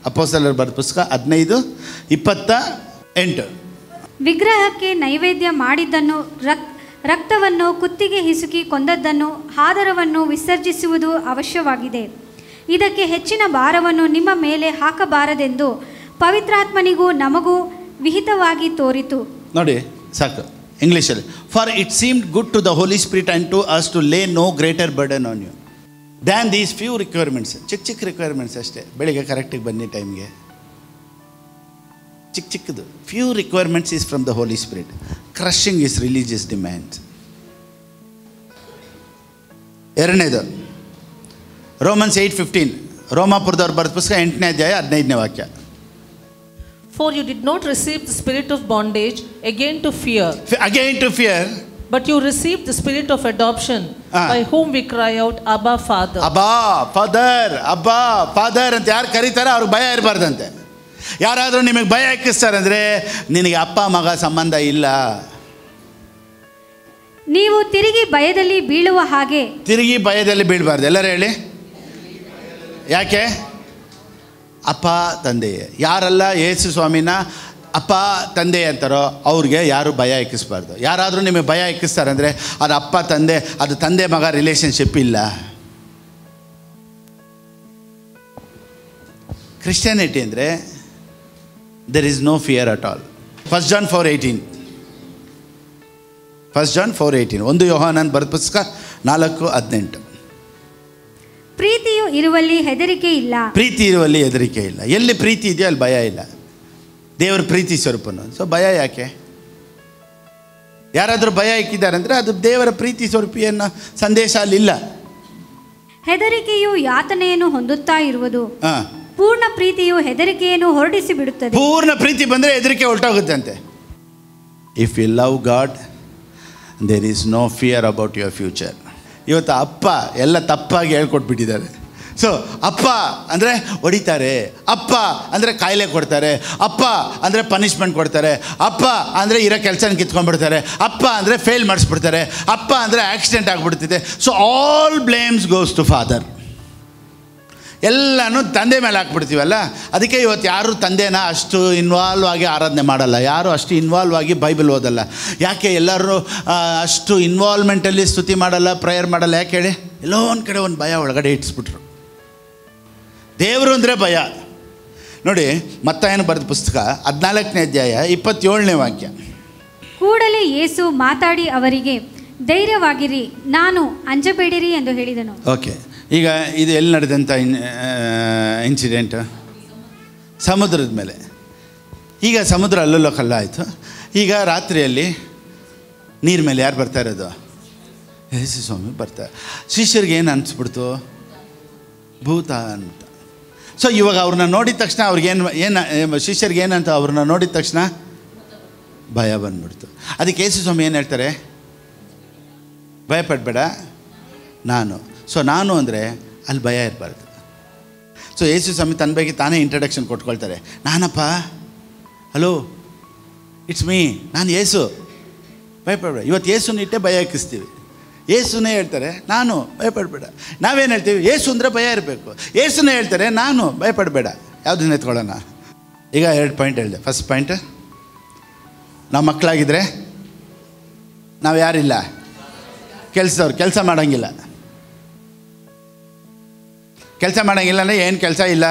ಅಪೊಸ್ತಲರ ಬರೆದ ಪುಸ್ತಕ 15:28. ವಿಗ್ರಹಕ್ಕೆ ನೈವೇದ್ಯ ಮಾಡಿದ್ದನ್ನು, ರಕ್ತವನ್ನು ಕುತ್ತಿಗೆ ಹಿಸುಕಿ ಕೊಂದದ್ದನ್ನು, ಹಾದರವನ್ನು ವಿಸರ್ಜಿಸುವುದು ಅವಶ್ಯವಾಗಿದೆ. ಇದಕ್ಕೆ ಹೆಚ್ಚಿನ ಭಾರವನ್ನು ನಿಮ್ಮ ಮೇಲೆ ಹಾಕಬಾರದೆಂದು ಪವಿತ್ರಾತ್ಮನಿಗೂ ನಮಗೂ ವಿಹಿತವಾಗಿ ತೋರಿತು. ನೋಡಿ ಸಾಕು ಇಂಗ್ಲೀಷಲ್ಲಿ. For it seemed good to the Holy Spirit and to us to lay no greater burden on you than these few requirements. ಚಿಕ್ಕ ರಿಕ್ವೈರ್ಮೆಂಟ್ಸ್ ಅಷ್ಟೇ. ಬೆಳಿಗ್ಗೆ ಕರೆಕ್ಟಿಗೆ ಬನ್ನಿ ಟೈಮ್ಗೆ, ಚಿಕ್ಕದು. Few requirements is from the Holy Spirit. Crushing is religious demands. ಎರಡನೇದು Romans 8:15, ರೋಮಾಪುರದವ್ರು ಬರೆದ ಪುಸ್ತಕ 8ನೇ ಅಧ್ಯಾಯ 15ನೇ ವಾಕ್ಯ. For you did not receive the spirit of bondage again to fear, but you received the spirit of adoption, by whom we cry out, Abba, Father. Abba, Father ಅಂತ ಯಾರು ಕರೀತಾರೆ ಅವ್ರಿಗೆ ಭಯ ಇರಬಾರ್ದಂತೆ. ಯಾರಾದರೂ ನಿಮಗೆ ಭಯ ಎಕ್ಕಿಸ್ತಾರಂದರೆ ನಿನಗೆ ಅಪ್ಪ ಮಗ ಸಂಬಂಧ ಇಲ್ಲ. ನೀವು ತಿರುಗಿ ಭಯದಲ್ಲಿ ಬೀಳುವ ಹಾಗೆ. ತಿರುಗಿ ಭಯದಲ್ಲಿ ಬೀಳಬಾರ್ದು. ಎಲ್ಲರೂ ಹೇಳಿ ಯಾಕೆ? ಅಪ್ಪ ತಂದೆ ಯಾರೆಲ್ಲ ಯೇಸು ಸ್ವಾಮಿನ ಅಪ್ಪ ತಂದೆ ಅಂತಾರೋ ಅವ್ರಿಗೆ ಯಾರು ಭಯ ಎಕ್ಕಿಸ್ಬಾರ್ದು. ಯಾರಾದರೂ ನಿಮಗೆ ಭಯ ಎಕ್ಕಿಸ್ತಾರಂದರೆ ಅದು ಅಪ್ಪ ತಂದೆ, ಅದು ತಂದೆ ಮಗ ರಿಲೇಷನ್ಶಿಪ್ ಇಲ್ಲ. ಕ್ರಿಶ್ಚಿಯಾನಿಟಿ ಅಂದರೆ there is no fear at all. 1 John 4:18. 1 John 4:18. 1 ಯೋಹಾನನ ಬರೆದ ಪುಸ್ತಕ 4:18. ಪ್ರೀತಿಯು ಇರುವಲ್ಲಿ ಹೆದರಿಕೆ ಇಲ್ಲ. ಪ್ರೀತಿ ಇರುವಲ್ಲಿ ಹೆದರಿಕೆ ಇಲ್ಲ. ಎಲ್ಲಿ ಪ್ರೀತಿ ಇದೆಯೋ ಅಲ್ಲಿ ಭಯ ಇಲ್ಲ. ದೇವರ ಪ್ರೀತಿ ಸ್ವರೂಪನು. ಸೊ ಭಯ ಯಾಕೆ? ಯಾರಾದರೂ ಭಯ ಇಕ್ಕಿದ್ದಾರೆ ಅಂದರೆ ಅದು ದೇವರ ಪ್ರೀತಿ ಸ್ವರೂಪಿ ಅನ್ನೋ ಸಂದೇಶ ಅಲ್ಲಿಲ್ಲ. ಹೆದರಿಕೆಯು ಯಾತನೆಯನ್ನು ಹೊಂದುತ್ತಾ ಇರುವುದು. ಪೂರ್ಣ ಪ್ರೀತಿಯು ಹೆದರಿಕೆಯನ್ನು ಹೊರಡಿಸಿ ಬಿಡುತ್ತದೆ. ಪೂರ್ಣ ಪ್ರೀತಿ ಬಂದರೆ ಹೆದರಿಕೆ ಹೊರಟೋಗುತ್ತೆ ಅಂತೆ. If you love God there is no fear about your future. ಇವತ್ತು ಅಪ್ಪ ಎಲ್ಲ ತಪ್ಪಾಗಿ ಹೇಳ್ಕೊಟ್ಬಿಟ್ಟಿದ್ದಾರೆ. ಸೊ ಅಪ್ಪ ಅಂದರೆ ಹೊಡಿತಾರೆ, ಅಪ್ಪ ಅಂದರೆ ಕಾಯಿಲೆ ಕೊಡ್ತಾರೆ, ಅಪ್ಪ ಅಂದರೆ ಪನಿಷ್ಮೆಂಟ್ ಕೊಡ್ತಾರೆ, ಅಪ್ಪ ಅಂದರೆ ಇರೋ ಕೆಲಸನ ಕಿತ್ಕೊಂಡ್ಬಿಡ್ತಾರೆ, ಅಪ್ಪ ಅಂದರೆ ಫೇಲ್ ಮಾಡಿಸ್ಬಿಡ್ತಾರೆ, ಅಪ್ಪ ಅಂದರೆ ಆಕ್ಸಿಡೆಂಟ್ ಆಗಿಬಿಡ್ತಿದೆ. So all blames goes to father. ಎಲ್ಲನೂ ತಂದೆ ಮೇಲೆ ಹಾಕ್ಬಿಡ್ತೀವಲ್ಲ. ಅದಕ್ಕೆ ಇವತ್ತು ಯಾರು ತಂದೆನ ಅಷ್ಟು ಇನ್ವಾಲ್ವ್ ಆಗಿ ಆರಾಧನೆ ಮಾಡಲ್ಲ, ಯಾರು ಅಷ್ಟು ಇನ್ವಾಲ್ವ್ ಆಗಿ ಬೈಬಲ್ ಓದಲ್ಲ. ಯಾಕೆ ಎಲ್ಲರೂ ಅಷ್ಟು ಇನ್ವಾಲ್ವ್ಮೆಂಟಲ್ಲಿ ಸ್ತುತಿ ಮಾಡಲ್ಲ, ಪ್ರೇಯರ್ ಮಾಡಲ್ಲ? ಯಾಕೆ ಹೇಳಿ? ಎಲ್ಲೋ ಒಂದು ಕಡೆ ಒಂದು ಭಯ ಒಳಗಡೆ ಇಟ್ಸ್ಬಿಟ್ರು. ದೇವರು ಅಂದರೆ ಭಯ. ನೋಡಿ, ಮತ್ತಾಯನ ಬರೆದ ಪುಸ್ತಕ 14ನೇ ಅಧ್ಯಾಯ 27ನೇ ವಾಕ್ಯ. ಕೂಡಲೇ ಯೇಸು ಮಾತಾಡಿ ಅವರಿಗೆ, ಧೈರ್ಯವಾಗಿರಿ, ನಾನು ಅಂಜಬೇಡಿರಿ ಎಂದು ಹೇಳಿದನು. ಓಕೆ, ಈಗ ಇದು ಎಲ್ಲಿ ನಡೆದಂಥ ಇನ್ಸಿಡೆಂಟ್? ಸಮುದ್ರದ ಮೇಲೆ. ಈಗ ಸಮುದ್ರ ಅಲ್ಲಲ್ಲೋ ಕಲ್ಲ ಆಯಿತು. ಈಗ ರಾತ್ರಿಯಲ್ಲಿ ನೀರು ಮೇಲೆ ಯಾರು ಬರ್ತಾ ಇರೋದು? ಯೇಸು ಸ್ವಾಮಿ ಬರ್ತಾರೆ. ಶಿಷ್ಯರಿಗೆ ಏನು ಅನಿಸ್ಬಿಡ್ತು? ಭೂತ ಅಂತ. ಸೊ ಇವಾಗ ಅವ್ರನ್ನ ನೋಡಿದ ತಕ್ಷಣ ಅವ್ರಿಗೇನು ಶಿಷ್ಯರಿಗೆ ಏನಂತ ಅವ್ರನ್ನ ನೋಡಿದ ತಕ್ಷಣ ಭಯ ಬಂದ್ಬಿಡ್ತು. ಅದಕ್ಕೆ ಯೇಸು ಸ್ವಾಮಿ ಏನು ಹೇಳ್ತಾರೆ? ಭಯಪಡಬೇಡ, ನಾನು. ಸೊ ನಾನು ಅಂದರೆ ಅಲ್ಲಿ ಭಯ ಇರಬಾರ್ದು. ಸೊ ಯೇಸು ಸ್ವಾಮಿ ತನ್ನ ಬಗ್ಗೆ ತಾನೇ ಇಂಟ್ರಡಕ್ಷನ್ ಕೊಟ್ಕೊಳ್ತಾರೆ. ನಾನಪ್ಪ, ಹಲೋ, ಇಟ್ಸ್ ಮೀ, ನಾನು ಯೇಸು, ಭಯಪಡಬೇಡ. ಇವತ್ತು ಯೇಸುನ ಇಟ್ಟೆ ಭಯ ಹಾಕಿಸ್ತೀವಿ. ಯೇಸುನೇ ಹೇಳ್ತಾರೆ ನಾನು, ಭಯಪಡಬೇಡ. ನಾವೇನು ಹೇಳ್ತೀವಿ? ಯೇಸು ಅಂದರೆ ಭಯ ಇರಬೇಕು. ಯೇಸುನೇ ಹೇಳ್ತಾರೆ ನಾನು, ಭಯಪಡಬೇಡ. ಯಾವುದನ್ನ ಎತ್ಕೊಳ್ಳೋಣ? ಈಗ 2 ಪಾಯಿಂಟ್ ಹೇಳಿದೆ. ಫಸ್ಟ್ ಪಾಯಿಂಟ್, ನಾವು ಮಕ್ಕಳಾಗಿದ್ದರೆ ನಾವು ಯಾರಿಲ್ಲ? ಕೆಲಸದವ್ರು. ಕೆಲಸ ಮಾಡೋಂಗಿಲ್ಲ. ಕೆಲಸ ಮಾಡೋಂಗಿಲ್ಲ ಅಂದರೆ ಏನು ಕೆಲಸ ಇಲ್ಲ,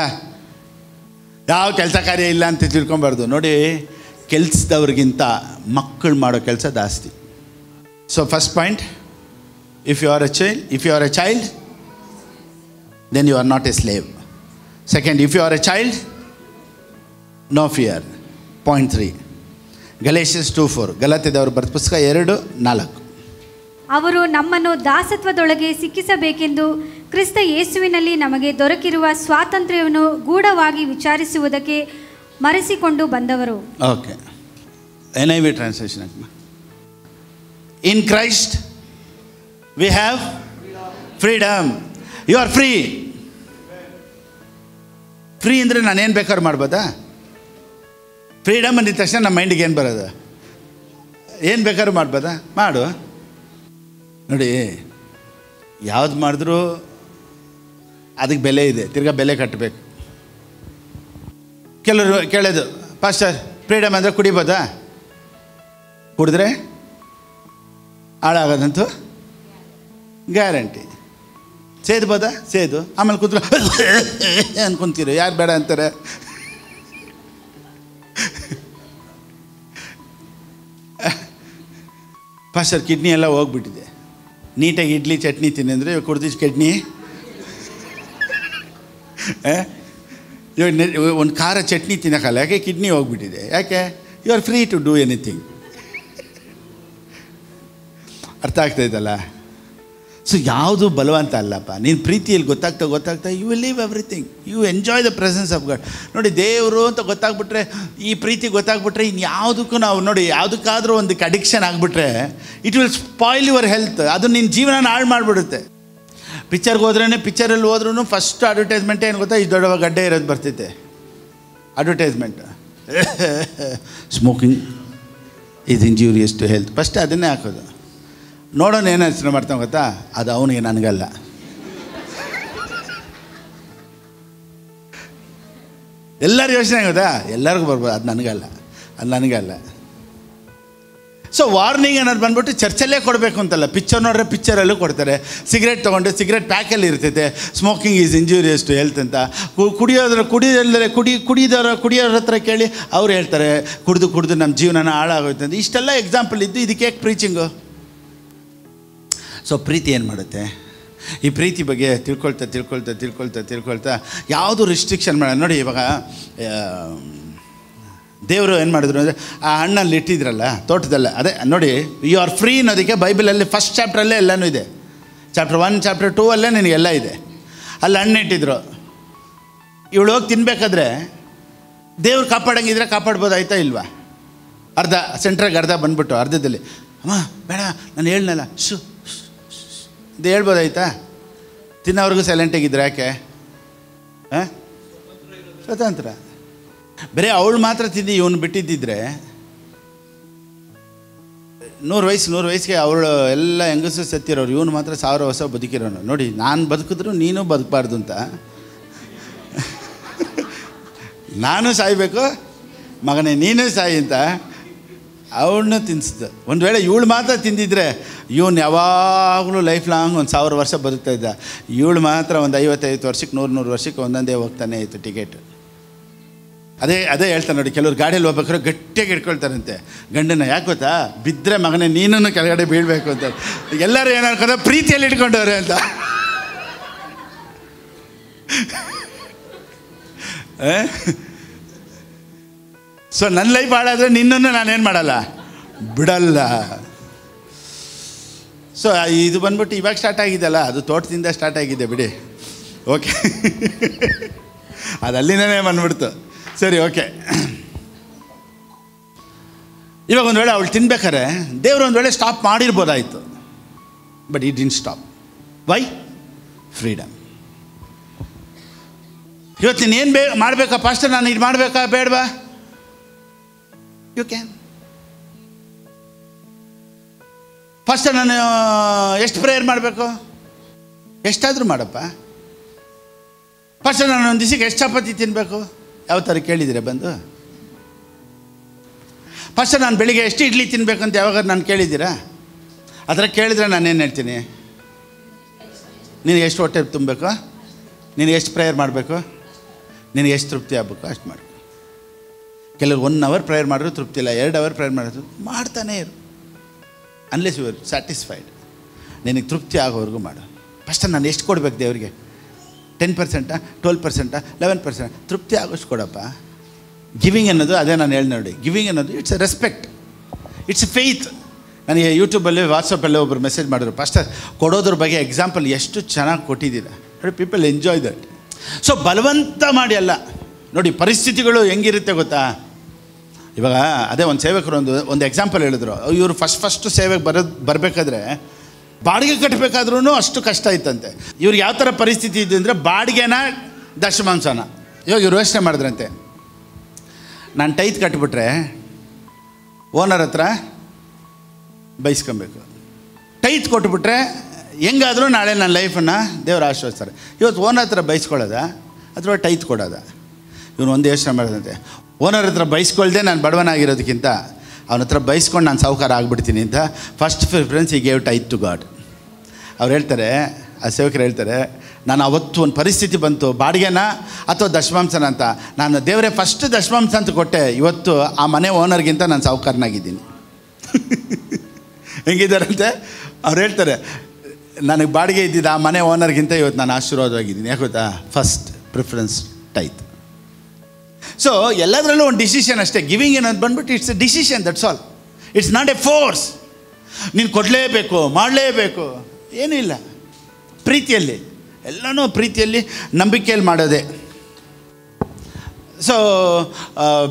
ಯಾವ ಕೆಲಸ ಕಾರ್ಯ ಇಲ್ಲ ಅಂತ ತಿಳ್ಕೊಬಾರ್ದು. ನೋಡಿ, ಕೆಲಸದವ್ರಿಗಿಂತ ಮಕ್ಕಳು ಮಾಡೋ ಕೆಲಸ ಜಾಸ್ತಿ. So first point, if you are a child then you are not a slave. Second, if you are a child, no fear. Point 3, Galatians 2:4. ಗಲಾತ್ಯದವರು ಬರೆದ ಪುಸ್ತಕ 2:4. ಅವರು ನಮ್ಮನ್ನು ದಾಸತ್ವದೊಳಗೆ ಸಿಕ್ಕಿಸಬೇಕೆಂದು ಕ್ರಿಸ್ತ ಯೇಸುವಿನಲ್ಲಿ ನಮಗೆ ದೊರಕಿರುವ ಸ್ವಾತಂತ್ರ್ಯವನ್ನು ಗೂಢವಾಗಿ ವಿಚಾರಿಸುವುದಕ್ಕೆ ಮರೆಸಿಕೊಂಡು ಬಂದವರು. Okay, NIV translation. In Christ we have freedom. You are free. Free ಅಂದರೆ ನಾನೇನು ಬೇಕಾದ್ರೂ ಮಾಡ್ಬೋದಾ? ಫ್ರೀಡಮ್ ಅಂದಿದ ತಕ್ಷಣ ನಮ್ಮ ಮೈಂಡಿಗೆ ಏನು ಬರೋದು? ಏನು ಬೇಕಾದ್ರೂ ಮಾಡ್ಬೋದಾ? ಮಾಡು. ನೋಡಿ, ಯಾವ್ದು ಮಾಡಿದ್ರೂ ಅದಕ್ಕೆ ಬೆಲೆ ಇದೆ, ತಿರ್ಗಾ ಬೆಲೆ ಕಟ್ಟಬೇಕು. ಕೆಲವರು ಕೇಳೋದು, ಪಾಸ್ಟರ್ ಫ್ರೀಡಮ್ ಅಂದರೆ ಕುಡಿಬೋದಾ? ಕುಡಿದ್ರೆ ಹಾಳಾಗೋದಂತೂ ಗ್ಯಾರಂಟಿ. ಸೇದ್ಬೋದಾ? ಸೇದು ಆಮೇಲೆ ಕೂತ್ರು ಅನ್ಕೊಂತೀರಿ. ಯಾರು ಬೇಡ ಅಂತಾರೆ? ಪಾಸ್ಟರ್ ಕಿಡ್ನಿ ಎಲ್ಲ ಹೋಗ್ಬಿಟ್ಟಿದೆ, ನೀಟಾಗಿ ಇಡ್ಲಿ ಚಟ್ನಿ ತಿನ್ನಿ ಅಂದರೆ ಇವಾಗ ಕುಡ್ದಿದ್ದು ಕಿಡ್ನಿ. ಇವಾಗ ಒಂದು ಖಾರ ಚಟ್ನಿ ತಿನ್ನೋಕ್ಕಲ್ಲ. ಯಾಕೆ? ಕಿಡ್ನಿ ಹೋಗ್ಬಿಟ್ಟಿದೆ. ಯಾಕೆ? You are free to do anything. ಅರ್ಥ ಆಗ್ತಾಯಿದ್ದಲ್ಲ? ಸೊ ಯಾವುದು ಬಲವಂತ ಅಲ್ಲಪ್ಪ. ನೀನು ಪ್ರೀತಿಯಲ್ಲಿ ಗೊತ್ತಾಗ್ತಾ you will leave everything. You enjoy the presence of God. ನೋಡಿ, ದೇವರು ಅಂತ ಗೊತ್ತಾಗ್ಬಿಟ್ರೆ, ಈ ಪ್ರೀತಿ ಗೊತ್ತಾಗ್ಬಿಟ್ರೆ, ಇನ್ನು ಯಾವುದಕ್ಕೂ ನಾವು ನೋಡಿ ಯಾವುದಕ್ಕಾದರೂ ಒಂದಕ್ಕೆ ಅಡಿಕ್ಷನ್ ಆಗಿಬಿಟ್ರೆ it will spoil your health. ಅದು ನಿನ್ನ ಜೀವನ ಹಾಳು ಮಾಡಿಬಿಡುತ್ತೆ. ಪಿಕ್ಚರ್ಗೆ ಪಿಕ್ಚರಲ್ಲಿ ಹೋದ್ರೂ ಫಸ್ಟ್ ಅಡ್ವರ್ಟೈಸ್ಮೆಂಟ್ ಏನು ಗೊತ್ತಾ? ಇಷ್ಟು ದೊಡ್ಡ ಗಡ್ಡೆ ಇರೋದು ಬರ್ತೈತೆ advertisement. Smoking is injurious to health. First ಅದನ್ನೇ ಹಾಕೋದು. ನೋಡೋಣ ಏನು ಯೋಚನೆ ಮಾಡ್ತಾನೆ ಗೊತ್ತಾ? ಅದು ಅವನಿಗೆ, ನನಗಲ್ಲ. ಎಲ್ಲರೂ ಯೋಚನೆ ಗೊತ್ತಾ? ಎಲ್ಲರಿಗೂ ಬರ್ಬೋದು, ಅದು ನನಗಲ್ಲ. ಸೊ ವಾರ್ನಿಂಗ್ ಅನ್ನೋದು ಬಂದ್ಬಿಟ್ಟು ಚರ್ಚಲ್ಲೇ ಕೊಡಬೇಕು ಅಂತಲ್ಲ, ಪಿಕ್ಚರ್ ನೋಡ್ರೆ ಪಿಕ್ಚರಲ್ಲೂ ಕೊಡ್ತಾರೆ. ಸಿಗರೇಟ್ ತೊಗೊಂಡು ಸಿಗರೇಟ್ ಪ್ಯಾಕಲ್ಲಿ ಇರ್ತೈತೆ, smoking is injurious to health ಅಂತ. ಕುಡಿಯೋರ ಹತ್ರ ಕೇಳಿ ಅವ್ರು ಹೇಳ್ತಾರೆ, ಕುಡಿದು ನಮ್ಮ ಜೀವನನ ಹಾಳಾಗೋಯ್ತು ಅಂತ. ಇಷ್ಟೆಲ್ಲ ಎಕ್ಸಾಂಪಲ್ ಇದ್ದು ಇದಕ್ಕೆ ಯಾಕೆ ಪ್ರೀಚಿಂಗು? ಸೊ ಪ್ರೀತಿ ಏನು ಮಾಡುತ್ತೆ? ಈ ಪ್ರೀತಿ ಬಗ್ಗೆ ತಿಳ್ಕೊಳ್ತಾ ಯಾವುದು ರಿಸ್ಟ್ರಿಕ್ಷನ್ ಮಾಡೋಣ. ನೋಡಿ, ಇವಾಗ ದೇವರು ಏನು ಮಾಡಿದ್ರು ಅಂದರೆ ಆ ಹಣ್ಣಲ್ಲಿ ಇಟ್ಟಿದ್ರಲ್ಲ ತೋಟದಲ್ಲ, ಅದೇ ನೋಡಿ, ಯು ಆರ್ ಫ್ರೀ ಅನ್ನೋದಕ್ಕೆ ಬೈಬಲಲ್ಲಿ ಫಸ್ಟ್ ಚಾಪ್ಟ್ರಲ್ಲೇ ಎಲ್ಲನೂ ಇದೆ. ಚಾಪ್ಟರ್ 1 ಚಾಪ್ಟರ್ 2 ಅಲ್ಲೇ ನಿನಗೆಲ್ಲ ಇದೆ. ಅಲ್ಲಿ ಹಣ್ಣು ಇಟ್ಟಿದ್ರು. ಇವಳು ಹೋಗಿ ತಿನ್ನಬೇಕಾದ್ರೆ ದೇವ್ರು ಕಾಪಾಡಂಗಿದ್ರೆ ಕಾಪಾಡ್ಬೋದಾಯ್ತಾ ಇಲ್ವಾ? ಅರ್ಧ ಸೆಂಟ್ರಾಗ ಅರ್ಧ ಬಂದ್ಬಿಟ್ಟು ಅರ್ಧದಲ್ಲಿ ಅಮ್ಮ ಬೇಡ ನಾನು ಹೇಳ್ನಲ್ಲ ಇದು ಹೇಳ್ಬೋದಾಯ್ತಾ? ತಿನ್ನೋವ್ರಿಗೂ ಸೈಲೆಂಟಾಗಿದ್ರೆ ಯಾಕೆ? ಹಾಂ, ಸ್ವತಂತ್ರ. ಬರೀ ಅವಳು ಮಾತ್ರ ತಿಂದು ಇವನು ಬಿಟ್ಟಿದ್ದಿದ್ರೆ 100 ವಯಸ್ಸಿಗೆ ಅವಳು ಎಲ್ಲ ಹೆಂಗಸು ಸತ್ತಿರೋರು, ಇವನು ಮಾತ್ರ 1000 ವರ್ಷ ಬದುಕಿರೋನು. ನೋಡಿ, ನಾನು ಬದುಕಿದ್ರು ನೀನು ಬದುಕಬಾರ್ದು ಅಂತ, ನಾನು ಸಾಯಬೇಕು ಮಗನೇ ನೀನು ಸಾಯಿ ಅಂತ ಅವಳನ್ನ ತಿನ್ನಿಸ್ತು. ಒಂದು ವೇಳೆ ಇವಳು ಮಾತ್ರ ತಿಂದಿದ್ರೆ ಇವನು ಯಾವಾಗಲೂ ಲೈಫ್ ಲಾಂಗ್ ಒಂದು 1000 ವರ್ಷ ಬದುಕ್ತಾ ಇದ್ದ. ಇವಳು ಮಾತ್ರ ಒಂದು 55 ವರ್ಷಕ್ಕೆ 100 ವರ್ಷಕ್ಕೆ ಒಂದೊಂದೇ ಹೋಗ್ತಾನೆ ಇತ್ತು ಟಿಕೆಟ್. ಅದೇ ಹೇಳ್ತಾರೆ ನೋಡಿ, ಕೆಲವ್ರು ಗಾಡಿಯಲ್ಲಿ ಹೋಗ್ಬೇಕಾದ್ರೆ ಗಟ್ಟಿಯಾಗಿ ಹಿಡ್ಕೊಳ್ತಾರಂತೆ ಗಂಡನ. ಯಾಕೆ ಗೊತ್ತಾ? ಬಿದ್ದರೆ ಮಗನೇ ನೀನನ್ನು ಕೆಳಗಡೆ ಬೀಳಬೇಕು ಅಂತ. ಎಲ್ಲರೂ ಏನು ಅನ್ಕೊಂಡ್ರೆ ಪ್ರೀತಿಯಲ್ಲಿ ಇಟ್ಕೊಂಡವ್ರೆ ಅಂತ. ಸೊ ನನ್ನ ಲೈಫ್ ಹಾಳಾದರೆ ನಿನ್ನನ್ನು ನಾನೇನು ಮಾಡಲ್ಲ, ಬಿಡಲ್ಲ. ಸೊ ಇದು ಬಂದ್ಬಿಟ್ಟು ಇವಾಗ ಸ್ಟಾರ್ಟ್ ಆಗಿದೆಯಲ್ಲ, ಅದು ತೋಟದಿಂದ ಸ್ಟಾರ್ಟ್ ಆಗಿದೆ ಬಿಡಿ. ಓಕೆ, ಅದು ಅಲ್ಲಿಂದನೇ ಬಂದ್ಬಿಡ್ತು. ಸರಿ, ಓಕೆ. ಇವಾಗ ಒಂದು ವೇಳೆ ಅವಳು ತಿನ್ಬೇಕಾರೆ ದೇವರು ಒಂದು ವೇಳೆ ಸ್ಟಾಪ್ ಮಾಡಿರ್ಬೋದಾಯಿತು, ಬಟ್ ಈ ಡಿಂಟ್ ಸ್ಟಾಪ್. ವೈ? ಫ್ರೀಡಮ್. ಇವತ್ತು ನೀನೇನು ಮಾಡಬೇಕಾ ಪಾಸ್ಟರ್? ನಾನು ಇದು ಮಾಡಬೇಕಾ ಬೇಡವಾ? You can. ಫಸ್ಟ್ ನಾನು ಎಷ್ಟು ಪ್ರೇಯರ್ ಮಾಡಬೇಕು? ಎಷ್ಟಾದರೂ ಮಾಡಪ್ಪ. ಫಸ್ಟ್ ನಾನು ಒಂದು ದಿವಸಕ್ಕೆ ಎಷ್ಟು ಚಪಾತಿ ತಿನ್ನಬೇಕು? ಯಾವ ಥರ ಕೇಳಿದ್ದೀರಾ ಬಂದು? ಫಸ್ಟ್ ನಾನು ಬೆಳಿಗ್ಗೆ ಎಷ್ಟು ಇಡ್ಲಿ ತಿನ್ನಬೇಕು ಅಂತ ಯಾವಾಗ ನಾನು ಕೇಳಿದ್ದೀರಾ? ಆ ಥರ ಕೇಳಿದ್ರೆ ನಾನೇನು ಹೇಳ್ತೀನಿ? ನಿನಗೆ ಎಷ್ಟು ಹೊಟ್ಟೆ ತುಂಬಬೇಕು, ನಿನಗೆ ಎಷ್ಟು ಪ್ರೇಯರ್ ಮಾಡಬೇಕು, ನಿನಗೆ ಎಷ್ಟು ತೃಪ್ತಿ ಆಗಬೇಕು ಅಷ್ಟು ಮಾಡು. ಕೆಲವರು 1 hour ಪ್ರೇಯರ್ ಮಾಡಿದ್ರು ತೃಪ್ತಿ ಇಲ್ಲ, 2 hour ಪ್ರೇಯರ್ ಮಾಡಿದ್ರು ಮಾಡ್ತಾನೇ ಇರು. Unless you are satisfied. ನಿನಗೆ ತೃಪ್ತಿ ಆಗೋವರೆಗೂ ಮಾಡು. ಫಸ್ಟ್ ನಾನು ಎಷ್ಟು ಕೊಡಬೇಕು ದೇವರಿಗೆ? 10%, 12%, 11%? ತೃಪ್ತಿ ಆಗೋಷ್ಟು ಕೊಡಪ್ಪ. ಗಿವಿಂಗ್ ಅನ್ನೋದು ಅದೇ ನಾನು ಹೇಳಿ ನೋಡಿ, ಗಿವಿಂಗ್ ಅನ್ನೋದು it's A respect, it's A faith. ನನಗೆ ಯೂಟ್ಯೂಬಲ್ಲಿ ವಾಟ್ಸಪ್ಪಲ್ಲಿ ಒಬ್ಬರು ಮೆಸೇಜ್ ಮಾಡಿದ್ರು, ಪಾಸ್ಟರ್ ಕೊಡೋದ್ರ ಬಗ್ಗೆ ಎಕ್ಸಾಂಪಲ್ ಎಷ್ಟು ಚೆನ್ನಾಗಿ ಕೊಟ್ಟಿದ್ದೀರಾ ನೋಡಿ, ಪೀಪಲ್ ಎಂಜಾಯ್ ದಟ್. ಸೊ ಬಲವಂತ ಮಾಡಿ ಅಲ್ಲ. ನೋಡಿ ಪರಿಸ್ಥಿತಿಗಳು ಹೆಂಗಿರುತ್ತೆ ಗೊತ್ತಾ? ಇವಾಗ ಅದೇ ಒಂದು ಸೇವಕರು ಒಂದು ಎಕ್ಸಾಂಪಲ್ ಹೇಳಿದ್ರು. ಇವರು ಫಸ್ಟ್ ಸೇವೆಗೆ ಬರಬೇಕಾದ್ರೆ ಬಾಡಿಗೆ ಕಟ್ಟಬೇಕಾದ್ರೂ ಅಷ್ಟು ಕಷ್ಟ ಇತ್ತಂತೆ. ಇವ್ರಿಗೆ ಯಾವ ಥರ ಪರಿಸ್ಥಿತಿ ಇದೆ ಅಂದರೆ ಬಾಡಿಗೆನ ದಶಮಾಂಶನ. ಇವಾಗ ಇವ್ರು ಯೋಚನೆ ಮಾಡಿದ್ರಂತೆ, ನಾನು ಟೈತ್ ಕಟ್ಬಿಟ್ರೆ ಓನರ್ ಹತ್ರ ಬೈಸ್ಕೊಬೇಕು, ಟೈತ್ ಕೊಟ್ಬಿಟ್ರೆ ಹೆಂಗಾದರೂ ನಾಳೆ ನನ್ನ ಲೈಫನ್ನು ದೇವ್ರು ಆಶೀರ್ವದಿಸ್ತಾರೆ. ಇವತ್ತು ಓನರ್ ಹತ್ರ ಬೈಸ್ಕೊಳ್ಳೋದ ಅಥವಾ ಟೈತ್ ಕೊಡೋದ? ಇವನು ಒಂದು ಯೋಚನೆ ಮಾಡಿದಂತೆ, ಓನರ್ ಹತ್ರ ಬೈಸ್ಕೊಳ್ದೆ ನಾನು ಬಡವನಾಗಿರೋದಕ್ಕಿಂತ ಅವನ ಹತ್ರ ಬೈಸ್ಕೊಂಡು ನಾನು ಸಾಹುಕಾರ ಆಗಿಬಿಡ್ತೀನಿ ಅಂತ ಫಸ್ಟ್ ಪ್ರಿಫರೆನ್ಸ್ ಈ ಗೇವ್ ಟೈತ್ ಟು ಗಾಡ್. ಅವ್ರು ಹೇಳ್ತಾರೆ, ಆ ಸೇವಕರು ಹೇಳ್ತಾರೆ, ನಾನು ಅವತ್ತು ಒಂದು ಪರಿಸ್ಥಿತಿ ಬಂತು, ಬಾಡಿಗೆನ ಅಥವಾ ದಶಮಾಂಶನ ಅಂತ, ನಾನು ದೇವರೇ ಫಸ್ಟ್ ದಶಮಾಂಶ ಅಂತ ಕೊಟ್ಟೆ, ಇವತ್ತು ಆ ಮನೆ ಓನರ್ಗಿಂತ ನಾನು ಸಾಹುಕಾರನಾಗಿದ್ದೀನಿ. ಹೆಂಗಿದ್ದಾರಂತೆ ಅವ್ರು ಹೇಳ್ತಾರೆ, ನನಗೆ ಬಾಡಿಗೆ ಇದ್ದಿದ್ದು ಆ ಮನೆ ಓನರ್ಗಿಂತ ಇವತ್ತು ನಾನು ಆಶೀರ್ವಾದವಾಗಿದ್ದೀನಿ. ಯಾಕೆ ಗೊತ್ತಾ? First preference ಟೈತ್. ಸೊ ಎಲ್ಲದರಲ್ಲೂ ಒಂದು ಡಿಸಿಷನ್ ಅಷ್ಟೇ. ಗಿವಿಂಗ್ ಅನ್ನೋದು ಬಂದ್ಬಿಟ್ಟು it's A decision, that's all. It's not A force. ನೀನು ಕೊಡಲೇಬೇಕು, ಮಾಡಲೇಬೇಕು, ಏನೂ ಇಲ್ಲ. ಪ್ರೀತಿಯಲ್ಲಿ ಎಲ್ಲನೂ ಪ್ರೀತಿಯಲ್ಲಿ ನಂಬಿಕೆಯಲ್ಲಿ ಮಾಡೋದೆ. ಸೊ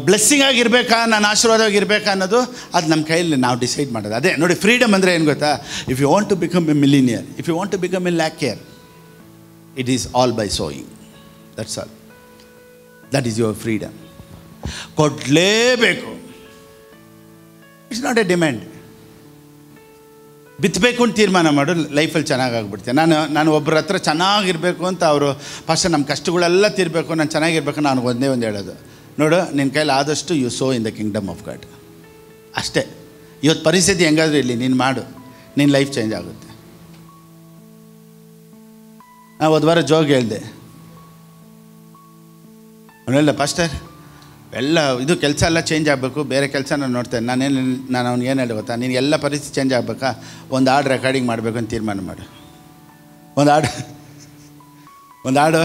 ಬ್ಲೆಸ್ಸಿಂಗ್ ಆಗಿರಬೇಕಾ, ನಾನು ಆಶೀರ್ವಾದವಾಗಿರಬೇಕಾ ಅನ್ನೋದು ಅದು ನಮ್ಮ ಕೈಯಲ್ಲಿ ನಾವು ಡಿಸೈಡ್ ಮಾಡೋದು. ಅದೇ ನೋಡಿ, ಫ್ರೀಡಮ್ ಅಂದರೆ ಏನು ಗೊತ್ತಾ? If you want to become a millionaire, if you want to become a lakhier, it is all by sowing, that's all. That is your freedom. ಕೊಡಲೇಬೇಕು, ಇಟ್ಸ್ ನಾಟ್ ಎ ಡಿಮ್ಯಾಂಡ್. ಬಿತ್ತಬೇಕು ಅಂತ ತೀರ್ಮಾನ ಮಾಡು, ಲೈಫಲ್ಲಿ ಚೆನ್ನಾಗಾಗ್ಬಿಡ್ತೆ. ನಾನು ಒಬ್ಬರ ಹತ್ರ ಚೆನ್ನಾಗಿರಬೇಕು ಅಂತ ಅವರು ಫಸ್ಟ್ ನಮ್ಮ ಕಷ್ಟಗಳೆಲ್ಲ ತೀರಬೇಕು, ನಾನು ಚೆನ್ನಾಗಿರ್ಬೇಕು. ನಾನು ಒಂದೇ ಒಂದು ಹೇಳೋದು, ನೋಡು, ನಿನ್ನ ಕೈಲಿ ಆದಷ್ಟು you sow in the kingdom of God. ಅಷ್ಟೇ. ಇವತ್ತು ಪರಿಸ್ಥಿತಿ ಹೆಂಗಾದರೂ ಇರಲಿ, ನೀನು ಮಾಡು, ನಿನ್ನ ಲೈಫ್ ಚೇಂಜ್ ಆಗುತ್ತೆ. ನಾನು ಒಂದು ವಾರ ಜೋಗ್ ಹೇಳಿದೆ, ಅವನು ಹೇಳಿದೆ, ಪಾಸ್ಟರ್ ಎಲ್ಲ ಇದು ಕೆಲಸ ಎಲ್ಲ ಚೇಂಜ್ ಆಗಬೇಕು, ಬೇರೆ ಕೆಲಸ ನಾನು ನೋಡ್ತೇನೆ. ನಾನು ಅವ್ನಿಗೆ ಏನು ಹೇಳಿ ಗೊತ್ತಾ, ನೀನು ಎಲ್ಲ ಪರಿಸ್ಥಿತಿ ಚೇಂಜ್ ಆಗಬೇಕಾ, ಒಂದು ಹಾಡು ರೆಕಾರ್ಡಿಂಗ್ ಮಾಡಬೇಕು ಅಂತ ತೀರ್ಮಾನ ಮಾಡು. ಒಂದು ಹಾಡು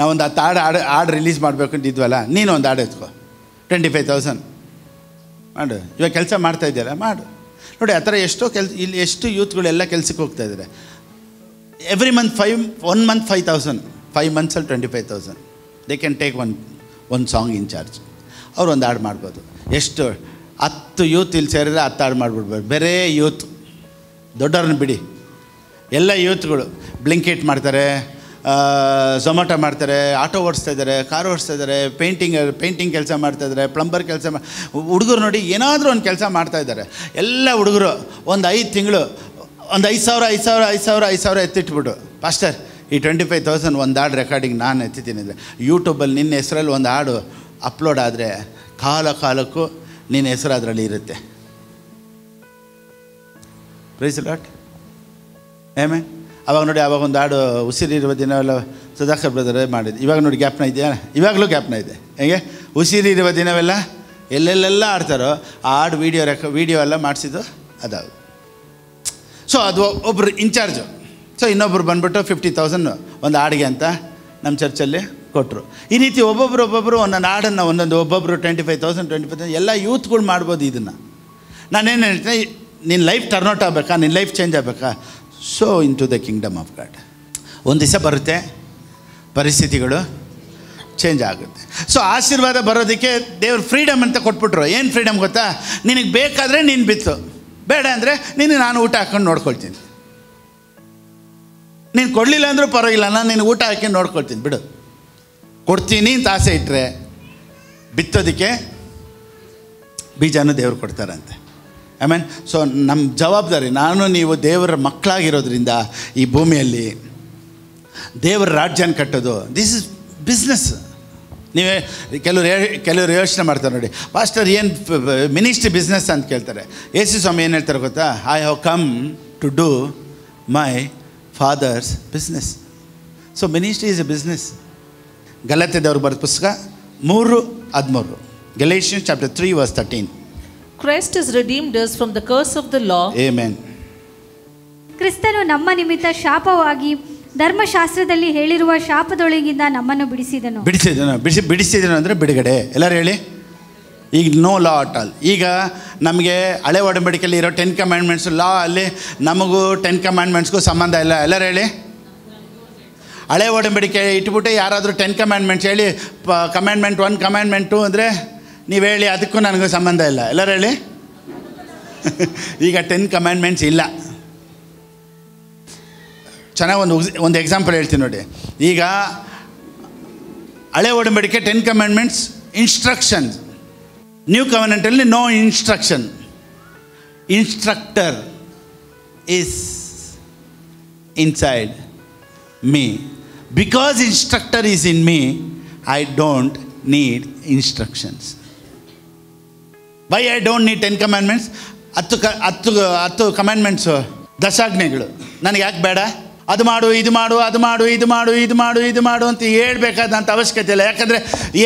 ನಾವೊಂದು 10 ಹಾಡು ರಿಲೀಸ್ ಮಾಡಬೇಕು ಅಂತಿದ್ವಲ್ಲ, ನೀನು ಒಂದು ಹಾಡು ಎತ್ಕೋ, 25,000 ಮಾಡು. ಇವಾಗ ಕೆಲಸ ಮಾಡ್ತಾ ಇದೆಯಲ್ಲ, ಮಾಡು. ನೋಡಿ ಆ ಥರ ಎಷ್ಟೋ ಇಲ್ಲಿ ಎಷ್ಟು ಯೂತ್ಗಳೆಲ್ಲ ಕೆಲಸಕ್ಕೆ ಹೋಗ್ತಾಯಿದ್ದಾರೆ. Every month 1 month 5,000, 5 ಮಂತ್ಸಲ್ಲಿ 25,000. They can take one song in charge. ಅವ್ರು ಒಂದು ಹಾಡು ಮಾಡ್ಬೋದು. ಎಷ್ಟು 10 ಯೂತ್ ಇಲ್ಲಿ ಸೇರಿದ್ರೆ 10 ಹಾಡು ಮಾಡಿಬಿಡ್ಬೋದು. ಬೇರೆ ಯೂತ್ ದೊಡ್ಡವ್ರನ್ನ ಬಿಡಿ, ಎಲ್ಲ ಯೂತ್ಗಳು ಬ್ಲಿಂಕಿಟ್ ಮಾಡ್ತಾರೆ, ಝೊಮ್ಯಾಟೊ ಮಾಡ್ತಾರೆ, ಆಟೋ ಓಡಿಸ್ತಾ ಇದ್ದಾರೆ, ಕಾರ್ ಓಡಿಸ್ತಾ ಇದ್ದಾರೆ, ಪೇಂಟಿಂಗ್ ಕೆಲಸ ಮಾಡ್ತಾಯಿದ್ದಾರೆ, ಪ್ಲಂಬರ್ ಕೆಲಸ ಹುಡುಗರು ನೋಡಿ ಏನಾದರೂ ಒಂದು ಕೆಲಸ ಮಾಡ್ತಾಯಿದ್ದಾರೆ. ಎಲ್ಲ ಹುಡುಗರು ಒಂದು 5 ತಿಂಗಳು ಒಂದು 5,000 ಎತ್ತಿಟ್ಬಿಟ್ಟು, ಪಾಸ್ಟರ್ ಈ 25,000 ಒಂದು ಹಾಡು ರೆಕಾರ್ಡಿಂಗ್ ನಾನು ಎತ್ತಿದ್ದೀನಿ ಅಂದರೆ, ಯೂಟ್ಯೂಬಲ್ಲಿ ನಿನ್ನ ಹೆಸರಲ್ಲಿ ಒಂದು ಹಾಡು ಅಪ್ಲೋಡ್ ಆದರೆ ಕಾಲಕ್ಕೂ ನಿನ್ನ ಹೆಸರು ಅದರಲ್ಲಿ ಇರುತ್ತೆ. Praise Lord. ಆಮೆನ್. ಅವಾಗ ನೋಡಿ, ಅವಾಗ ಒಂದು ಹಾಡು ಉಸಿರಿರುವ ದಿನವೆಲ್ಲ ಸುಧಾಕರ್ ಬ್ರದರೇ ಮಾಡಿದ್ದು. ಇವಾಗ ನೋಡಿ ಗ್ಯಾಪ್ನ ಇದೆಯಾ, ಇವಾಗಲೂ ಗ್ಯಾಪ್ನ ಇದೆ. ಹೇಗೆ ಉಸಿರಿರುವ ದಿನವೆಲ್ಲ ಎಲ್ಲೆಲ್ಲೆಲ್ಲ ಆಡ್ತಾರೋ ಆ ಹಾಡು ವೀಡಿಯೋ ಎಲ್ಲ ಮಾಡಿಸಿದ್ದು ಅದಾವು. ಸೊ ಅದು ಒಬ್ಬರು ಇನ್ಚಾರ್ಜು. ಸೊ ಇನ್ನೊಬ್ಬರು ಬಂದುಬಿಟ್ಟು 50,000 ಒಂದು ಹಾಡಿಗೆ ಅಂತ ನಮ್ಮ ಚರ್ಚಲ್ಲಿ ಕೊಟ್ಟರು. ಈ ರೀತಿ ಒಬ್ಬೊಬ್ಬರು ಒಂದೊಂದು ಹಾಡನ್ನು ಒಬ್ಬೊಬ್ಬರು 25,000 ಎಲ್ಲ ಯೂತ್ಗಳು ಮಾಡ್ಬೋದು. ಇದನ್ನು ನಾನೇನು ಹೇಳ್ತೀನಿ, ನಿನ್ನ ಲೈಫ್ ಟರ್ನ್ಔಟ್ ಆಗಬೇಕಾ, ನಿನ್ನ ಲೈಫ್ ಚೇಂಜ್ ಆಗಬೇಕಾ, so into the kingdom of God. ಒಂದು ದಿವಸ ಬರುತ್ತೆ, ಪರಿಸ್ಥಿತಿಗಳು ಚೇಂಜ್ ಆಗುತ್ತೆ. ಸೊ ಆಶೀರ್ವಾದ ಬರೋದಕ್ಕೆ ದೇವ್ರು ಫ್ರೀಡಮ್ ಅಂತ ಕೊಟ್ಬಿಟ್ರು. ಏನು ಫ್ರೀಡಮ್ ಗೊತ್ತಾ, ನಿನಗೆ ಬೇಕಾದರೆ ನೀನು ಬಿತ್ತು, ಬೇಡ ಅಂದರೆ ನಾನು ಊಟ ಹಾಕ್ಕೊಂಡು ನೋಡ್ಕೊಳ್ತೀನಿ. ನೀನು ಕೊಡಲಿಲ್ಲ ಅಂದರೂ ಪರವಾಗಿಲ್ಲ, ನಾನು ನಿನಗೆ ಊಟ ಹಾಕಿ ನೋಡ್ಕೊಳ್ತೀನಿ, ಬಿಡು. ಕೊಡ್ತೀನಿ ಅಂತ ಆಸೆ ಇಟ್ಟರೆ ಬಿತ್ತೋದಕ್ಕೆ ಬೀಜನೂ ದೇವ್ರು ಕೊಡ್ತಾರಂತೆ. ಆಮೇನ್. ಸೊ ನಮ್ಮ ಜವಾಬ್ದಾರಿ, ನಾನು ನೀವು ದೇವರ ಮಕ್ಕಳಾಗಿರೋದ್ರಿಂದ ಈ ಭೂಮಿಯಲ್ಲಿ ದೇವರ ರಾಜ್ಯನ ಕಟ್ಟೋದು, ದಿಸ್ ಇಸ್ ಬಿಸ್ನೆಸ್. ನೀವೇ ಕೆಲವರು ಯೋಚನೆ ಮಾಡ್ತಾರೆ ನೋಡಿ, ಪಾಸ್ಟರ್ ಏನು ಮಿನಿಸ್ಟ್ರಿ ಬಿಸ್ನೆಸ್ ಅಂತ ಕೇಳ್ತಾರೆ. ಯೇಸು ಸ್ವಾಮಿ ಏನು ಹೇಳ್ತಾರೆ ಗೊತ್ತಾ, I have come to do my father's business. So ministry is a business. ಗಲಾತ್ಯದವ್ರು ಬರೆದ ಪುಸ್ತಕ 3:13, Galatians chapter 3 verse 13. Christ has redeemed us from the curse of the law. Amen. ಕ್ರಿಸ್ತನು ನಮ್ಮ ನಿಮಿತ್ತ ಶಾಪವಾಗಿ ಧರ್ಮಶಾಸ್ತ್ರದಲ್ಲಿ ಹೇಳಿರುವ ಶಾಪದೊಳಗಿಂದ ನಮ್ಮನ್ನು ಬಿಡಿಸಿದನು ಅಂದರೆ ಬಿಡುಗಡೆ. ಎಲ್ಲರೂ ಹೇಳಿ. ಈಗ ನೋ ಲಾ ಅಟ್ ಆಲ್. ಈಗ ನಮಗೆ ಹಳೆ ಒಡಂಬಡಿಕೆಯಲ್ಲಿ ಇರೋ 10 ಕಮ್ಯಾಂಡ್ಮೆಂಟ್ಸು ಲಾ ಅಲ್ಲಿ ನಮಗೂ 10 ಕಮ್ಯಾಂಡ್ಮೆಂಟ್ಸ್ಗೂ ಸಂಬಂಧ ಇಲ್ಲ. ಎಲ್ಲರೂ ಹೇಳಿ. ಹಳೆ ಒಡಂಬಡಿಕೆ ಇಟ್ಬಿಟ್ಟು ಯಾರಾದರೂ 10 ಕಮ್ಯಾಂಡ್ಮೆಂಟ್ಸ್ ಹೇಳಿ, ಕಮ್ಯಾಂಡ್ಮೆಂಟ್ 1 ಕಮ್ಯಾಂಡ್ಮೆಂಟ್ 2 ಅಂದರೆ ನೀವು ಹೇಳಿ ಅದಕ್ಕೂ ನನಗೂ ಸಂಬಂಧ ಇಲ್ಲ. ಎಲ್ಲರೂ ಹೇಳಿ. ಈಗ 10 ಕಮ್ಯಾಂಡ್ಮೆಂಟ್ಸ್ ಇಲ್ಲ. ಚೆನ್ನಾಗಿ ಒಂದು ಎಕ್ಸಾಂಪಲ್ ಹೇಳ್ತೀನಿ ನೋಡಿ. ಈಗ ಹಳೆ ಒಡಂಬಡಿಕೆ 10 ಕಮ್ಯಾಂಡ್ಮೆಂಟ್ಸ್ ಇನ್ಸ್ಟ್ರಕ್ಷನ್ಸ್. ನ್ಯೂ ಕವನೆಂಟಲ್ಲಿ no instruction. Instructor is inside me. Because instructor is in me, I don't need instructions. Why I don't need 10 commandments? 10 commandments, ದಶಾಜ್ಞೆಗಳು ನನಗೆ ಯಾಕೆ ಬೇಡ? ಅದು ಮಾಡು, ಇದು ಮಾಡು, ಅದು ಮಾಡು, ಇದು ಮಾಡು, ಇದು ಮಾಡು, ಇದು ಮಾಡು ಅಂತ ಹೇಳ್ಬೇಕಾದಂಥ ಅವಶ್ಯಕತೆ ಇಲ್ಲ. ಯಾಕಂದರೆ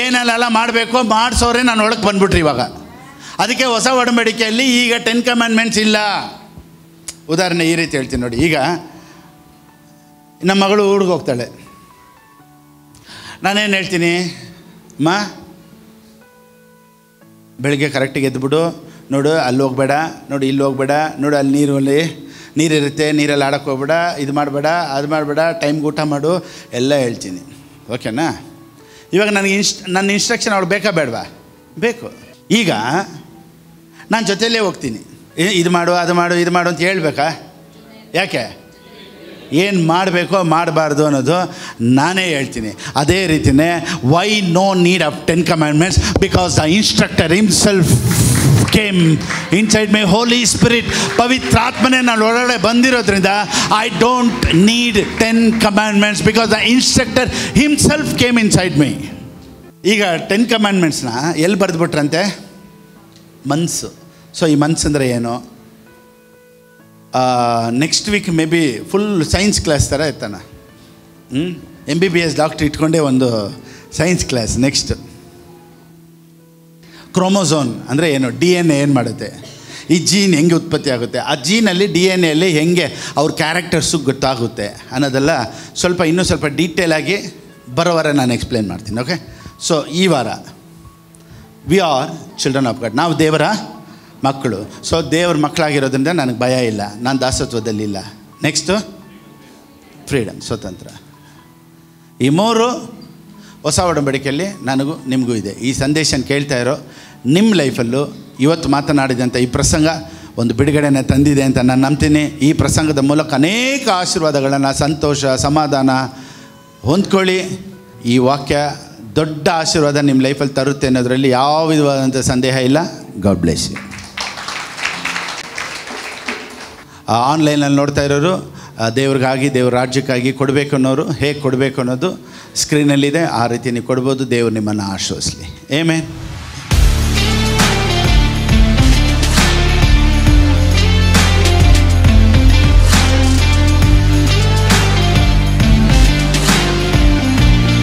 ಏನೆಲ್ಲ ಮಾಡಬೇಕೋ ಮಾಡಿಸೋರೆ ನಾನು ಒಳಗೆ ಬಂದ್ಬಿಟ್ರಿ ಇವಾಗ. ಅದಕ್ಕೆ ಹೊಸ ಒಡಂಬಡಿಕೆಯಲ್ಲಿ ಈಗ 10 ಕಮ್ಯಾಂಡ್ಮೆಂಟ್ಸ್ ಇಲ್ಲ. ಉದಾಹರಣೆ ಈ ರೀತಿ ಹೇಳ್ತೀನಿ ನೋಡಿ. ಈಗ ನಮ್ಮ ಮಗಳು ಊರಿಗೆ ಹೋಗ್ತಾಳೆ. ನಾನೇನು ಹೇಳ್ತೀನಿ, ಅಮ್ಮ ಬೆಳಗ್ಗೆ ಕರೆಕ್ಟಿಗೆ ಎದ್ದುಬಿಡು, ನೋಡು ಅಲ್ಲಿ ಹೋಗ್ಬೇಡ, ನೋಡು ಇಲ್ಲಿ ಹೋಗ್ಬೇಡ, ನೋಡು ಅಲ್ಲಿ ನೀರಿರುತ್ತೆ, ನೀರಲ್ಲಿ ಆಡೋಕ್ಕೆ ಹೋಗ್ಬೇಡ, ಇದು ಮಾಡಬೇಡ, ಅದು ಮಾಡಬೇಡ, ಟೈಮ್ಗೆ ಊಟ ಮಾಡು ಎಲ್ಲ ಹೇಳ್ತೀನಿ. ಓಕೆನಾ? ಇವಾಗ ನನಗೆ ನನ್ನ ಇನ್ಸ್ಟ್ರಕ್ಷನ್ ಅವ್ಳು ಬೇಕಾ ಬೇಡವಾ? ಬೇಕು. ಈಗ ನಾನು ಜೊತೆಯಲ್ಲೇ ಹೋಗ್ತೀನಿ, ಇದು ಮಾಡು, ಅದು ಮಾಡು, ಇದು ಮಾಡು ಅಂತ ಹೇಳ್ಬೇಕಾ? ಯಾಕೆ? ಏನು ಮಾಡಬೇಕೋ ಮಾಡಬಾರ್ದು ಅನ್ನೋದು ನಾನೇ ಹೇಳ್ತೀನಿ. ಅದೇ ರೀತಿಯೇ why no need of 10 commandments? Because the instructor himself came inside my, Holy Spirit, ಪವಿತ್ರಾತ್ಮನೇ ನಾನು ಒಳಗಡೆ ಬಂದಿರೋದ್ರಿಂದ I don't need 10 commandments because the instructor himself came inside my. ಈಗ 10 ಕಮ್ಯಾಂಡ್ಮೆಂಟ್ಸ್ನ ಎಲ್ಲಿ ಬರೆದ್ಬಿಟ್ರಂತೆ? ಮನ್ಸು. ಸೊ ಈ ಮನ್ಸು ಅಂದರೆ ಏನು? Next week may be full science class ಥರ ಇರ್ತಾನೆ. MBBS ಡಾಕ್ಟ್ರ್ ಇಟ್ಕೊಂಡೇ ಒಂದು ಸೈನ್ಸ್ ಕ್ಲಾಸ್. ನೆಕ್ಸ್ಟ್ ಕ್ರೋಮೋಸೋನ್ ಅಂದರೆ ಏನು, DNA ಏನು ಮಾಡುತ್ತೆ, ಈ ಜೀನ್ ಹೆಂಗೆ ಉತ್ಪತ್ತಿ ಆಗುತ್ತೆ, ಆ ಜೀನಲ್ಲಿ DNA ಹೆಂಗೆ ಅವ್ರ ಕ್ಯಾರೆಕ್ಟರ್ಸು ಗೊತ್ತಾಗುತ್ತೆ ಅನ್ನೋದೆಲ್ಲ ಇನ್ನೂ ಸ್ವಲ್ಪ ಡೀಟೇಲಾಗಿ ಬರೋ ವಾರ ನಾನು ಎಕ್ಸ್ಪ್ಲೇನ್ ಮಾಡ್ತೀನಿ. ಓಕೆ, ಸೊ ಈ ವಾರ we are children of god, ನಾವು ದೇವರ ಮಕ್ಕಳು. ಸೊ ದೇವ್ರ ಮಕ್ಕಳಾಗಿರೋದ್ರಿಂದ ನನಗೆ ಭಯ ಇಲ್ಲ, ನಾನು ದಾಸತ್ವದಲ್ಲಿಲ್ಲ. ನೆಕ್ಸ್ಟು ಫ್ರೀಡಮ್, ಸ್ವತಂತ್ರ. ಈ ಮೂರು ಹೊಸ ಒಡಂಬಡಿಕೆಯಲ್ಲಿ ನನಗೂ ನಿಮಗೂ ಇದೆ. ಈ ಸಂದೇಶನ ಕೇಳ್ತಾ ಇರೋ ನಿಮ್ಮ ಲೈಫಲ್ಲೂ ಇವತ್ತು ಮಾತನಾಡಿದಂಥ ಈ ಪ್ರಸಂಗ ಒಂದು ಬಿಡುಗಡೆನ ತಂದಿದೆ ಅಂತ ನಾನು ನಂಬ್ತೀನಿ. ಈ ಪ್ರಸಂಗದ ಮೂಲಕ ಅನೇಕ ಆಶೀರ್ವಾದಗಳನ್ನು, ಸಂತೋಷ, ಸಮಾಧಾನ ಹೊಂದ್ಕೊಳ್ಳಿ. ಈ ವಾಕ್ಯ ದೊಡ್ಡ ಆಶೀರ್ವಾದ ನಿಮ್ಮ ಲೈಫಲ್ಲಿ ತರುತ್ತೆ ಅನ್ನೋದರಲ್ಲಿ ಯಾವ ವಿಧವಾದಂಥ ಸಂದೇಹ ಇಲ್ಲ. God bless you. ಆನ್ಲೈನಲ್ಲಿ ನೋಡ್ತಾ ಇರೋರು ದೇವ್ರಿಗಾಗಿ, ದೇವ್ರ ರಾಜ್ಯಕ್ಕಾಗಿ ಕೊಡಬೇಕು ಅನ್ನೋರು ಹೇಗೆ ಕೊಡಬೇಕು ಅನ್ನೋದು ಸ್ಕ್ರೀನಲ್ಲಿದೆ. ಆ ರೀತಿ ನೀವು ಕೊಡ್ಬೋದು. ದೇವರು ನಿಮ್ಮನ್ನು ಆಶೀರ್ವದಿಸಲಿ. ಆಮೆನ್.